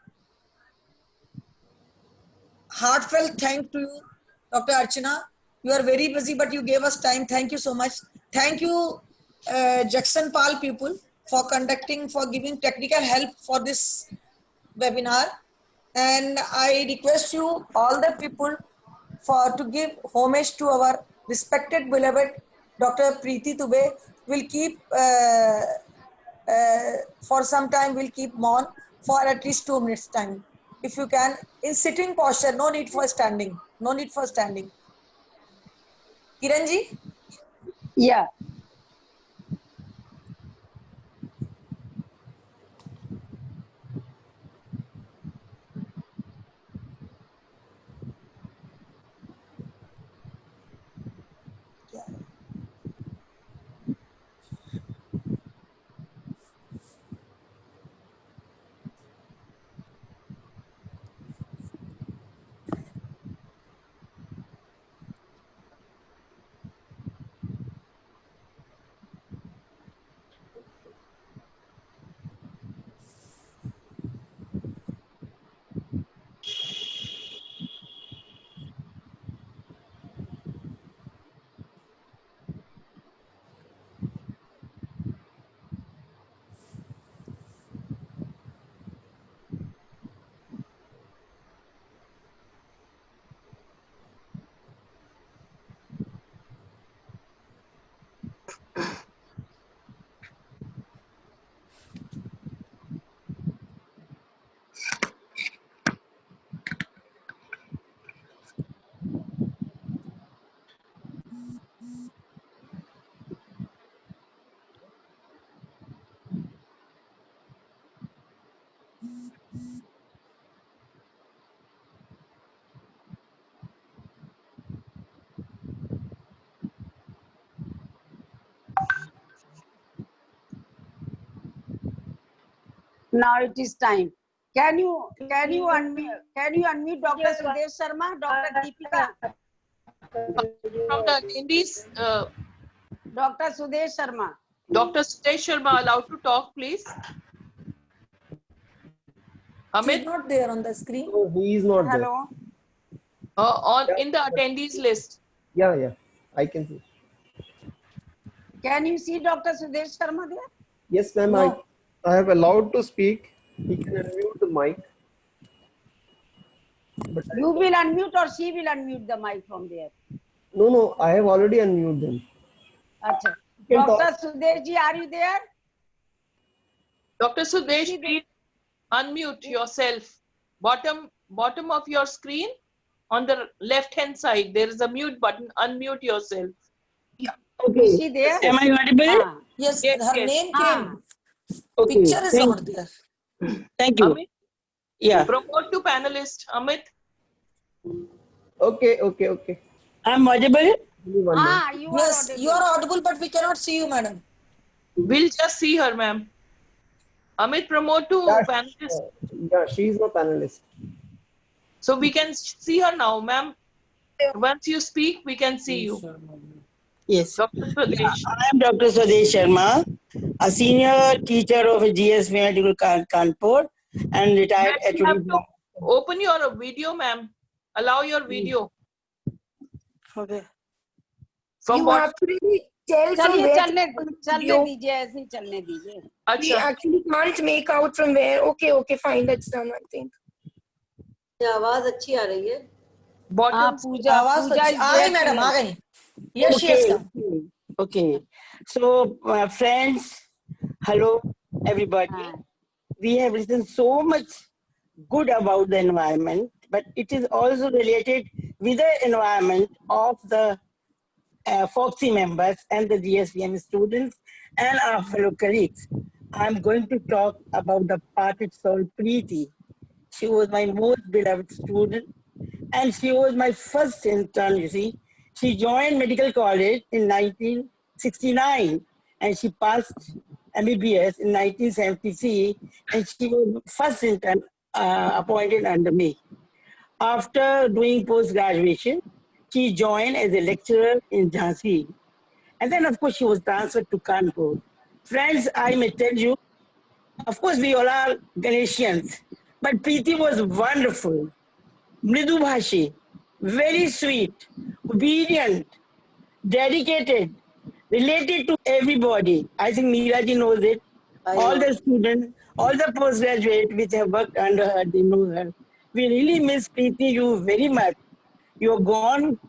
heartfelt thanks to you, Dr. Archana. You are very busy, but you gave us time. Thank you so much. Thank you, Jackson Pal people, for conducting, for giving technical help for this webinar. And I request you, all the people, to give homage to our respected, beloved Dr. Preeti Dubey. Will keep, for some time, will keep on for at least 2 minutes time. If you can, in sitting posture, no need for standing. No need for standing. Kiran ji? Yeah. Now it is time. Can you unmute Dr. Sudesh Sharma, Dr. Deepika? From the attendees, Dr. Sudesh Sharma. Dr. Sudesh Sharma, allowed to talk, please. He's Amit, not there on the screen. No, he is not there. Hello. in the attendees list. Yeah, I can see. Can you see Dr. Sudesh Sharma there? Yes, ma'am. No. I have allowed to speak. He can unmute the mic. But You will unmute or she will unmute the mic from there. no, I have already unmuted them. Acha. You can Dr. Sudesh ji, are you there? Dr. Sudesh, please unmute yourself. Bottom of your screen, on the left-hand side, there is a mute button. Unmute yourself. Is she there? Am I audible? Ah. Yes, Yes, her yes. name Ah. came. Okay. Picture is not there. Thank you. Amit, Yeah. promote to panelist. Amit, Okay. I'm audible? Only one more. Ah, you are Yes, audible. you are audible, but we cannot see you, madam. We'll just see her, ma'am. Amit, promote to panelist. Yeah, she's a panelist. So we can see her now, ma'am. Once you speak, we can see you. Yes. Dr. Swadesh. I am Dr. Swadesh Sharma, a senior teacher of GS Medical Kanpur and retired Ma'am, you have HOD. to open your video, ma'am. Allow your video. Okay. From You what? have to really tell from चलिए where चलने चलने video. दीजिए, ऐसे ही चलने दीजिए. We Acha. actually can't make out from where. Okay, fine, that's done, I think. आवाज अच्छी आ रही है. हाँ, Bottom. पूजा आवाज तो अच्छी- आ गई मैडम, आ गई. Yes, she has come. Okay. So, friends, hello, everybody. We have written so much good about the environment, but it is also related with the environment of the FOXI members and the GSVM students and our fellow colleagues. I'm going to talk about the parted soul Preeti. She was my most beloved student and she was my first intern, you see. She joined medical college in 1969 and she passed MBBS in 1973 and she was first intern appointed under me. After doing post-graduation, she joined as a lecturer in Jhansi. And then, of course, she was transferred to Kanpur. Friends, I may tell you, of course, we all are Ganesians, but Preeti was wonderful, Mridu Bhashi, very sweet, obedient, dedicated, related to everybody. I think Meeraji knows it. All the students, all the postgraduates which have worked under her, they know her. We really miss Preeti, you very much. You're gone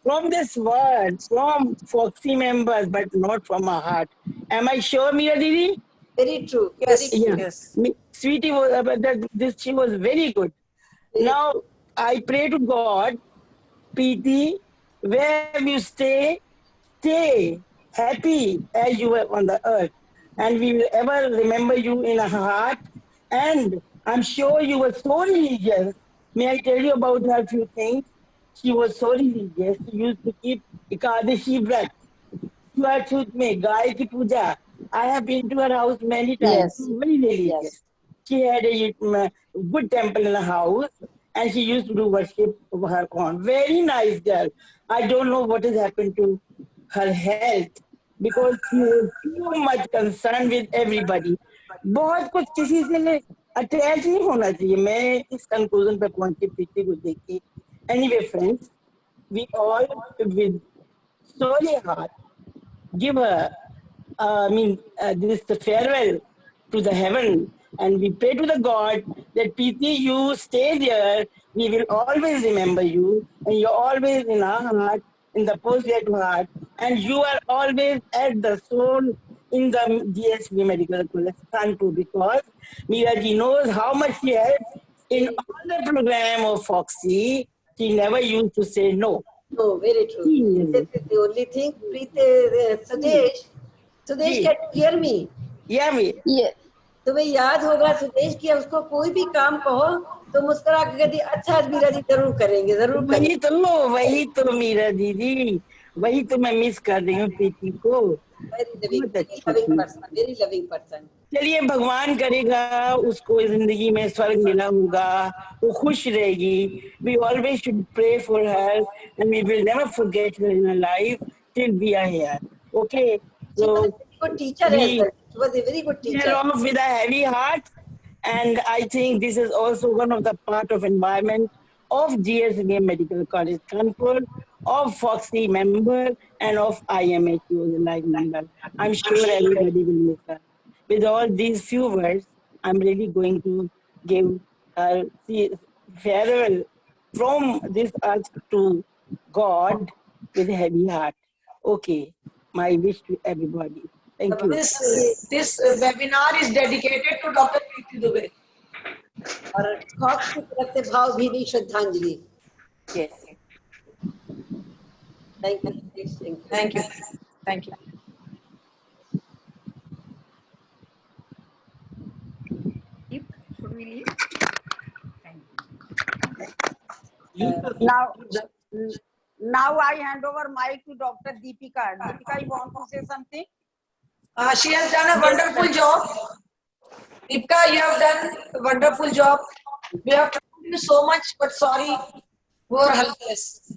from this world, from FOXI members, but not from our heart. Am I sure, Meera Didi? Very true. Yes, Very true. yes. Sweetie was, she was very good. Now, I pray to God, Preeti, where you stay happy as you were on the earth. And we will ever remember you in our heart. And I'm sure you were so religious. May I tell you about her a few things? She was so religious. She used to keep Ekadashi Vrat. Gai ki puja. I have been to her house many times. Yes. Very religious. Yes. She had a good temple in her house and she used to do worship of her own. Very nice girl. I don't know what has happened to her health because she was too much concerned with everybody. बहुत कुछ किसी से attach नहीं होना चाहिए. मैं इस conclusion पे पहुंची प्रीति को देख के. Anyway, friends, we all with sorry heart give her, this farewell to the heaven, and we pray to the God that Preeti, you stay there. We will always remember you, and you're always in our heart, in the postgraduate heart, and you are always at the soul in the GSV Medical College, Kanpur, because Meeraji knows how much she helped in all the program of FOXI. She never used to say no. No, very true. That is the only thing. Sudesh, can you hear me? Yeah, me. Yeah. तुम्हें याद होगा सुदेश कि उसको कोई भी काम कहो तो मुस्कुरा के कहती अच्छा मीरा जी जरूर करेंगे वही तो मीरा दीदी वही तो मैं मिस कर रही हूँ प्रीति को. Very loving person. चलिए भगवान करेगा उसको जिंदगी में स्वर्ग मिला होगा, वो खुश रहेगी. We always should pray for her and we will never forget her in her life till we are here. Okay. So good teacher as well. She was a very good teacher. Off with a heavy heart, and I think this is also one of the part of environment of GSVM Medical College Kanpur, of FOXI member, and of IMH like member. I'm sure everybody will miss her. With all these few words, I'm really going to give her farewell from this earth to God with a heavy heart. Okay, my wish to everybody. Thank you. This webinar is dedicated to Dr. Preeti Dubey. और COX की तरफ से भावभीनी श्रद्धांजलि. Yes. Thank you. Thank you. Thank you. Should we leave? Thank you. Now I hand over mic to Dr. Deepika. Deepika, you want to say something? She has done a wonderful job. Deepika, you have done a wonderful job. We have to thank you so much, but sorry, we were helpless.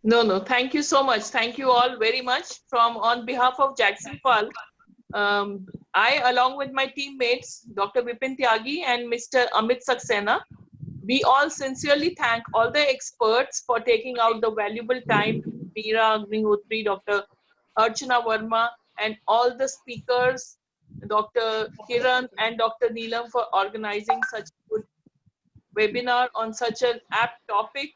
No, thank you so much. Thank you all very much. On behalf of Jackson Pal, I, along with my teammates, Dr. Vipin Tyagi and Mr. Amit Saxena, we all sincerely thank all the experts for taking out the valuable time, Meera Agnihotri, Dr. Archana Verma, and all the speakers, Dr. Kiran and Dr. Neelam, for organizing such a good webinar on such an apt topic.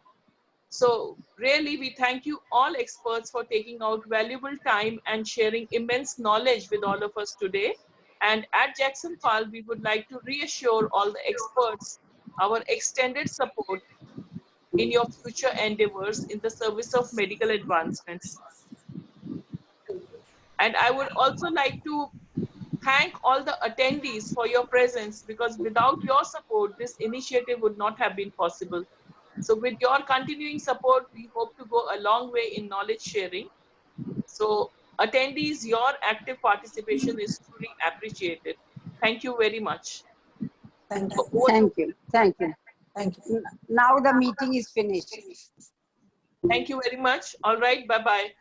So really, we thank you all experts for taking out valuable time and sharing immense knowledge with all of us today. And at Jackson Pal, we would like to reassure all the experts our extended support in your future endeavors in the service of medical advancements. And I would also like to thank all the attendees for your presence, because without your support, this initiative would not have been possible. So with your continuing support, we hope to go a long way in knowledge sharing. So attendees, your active participation is truly appreciated. Thank you very much. Thank you. Thank you. Thank you. Thank you. Now the meeting is finished. Thank you very much. All right. Bye-bye.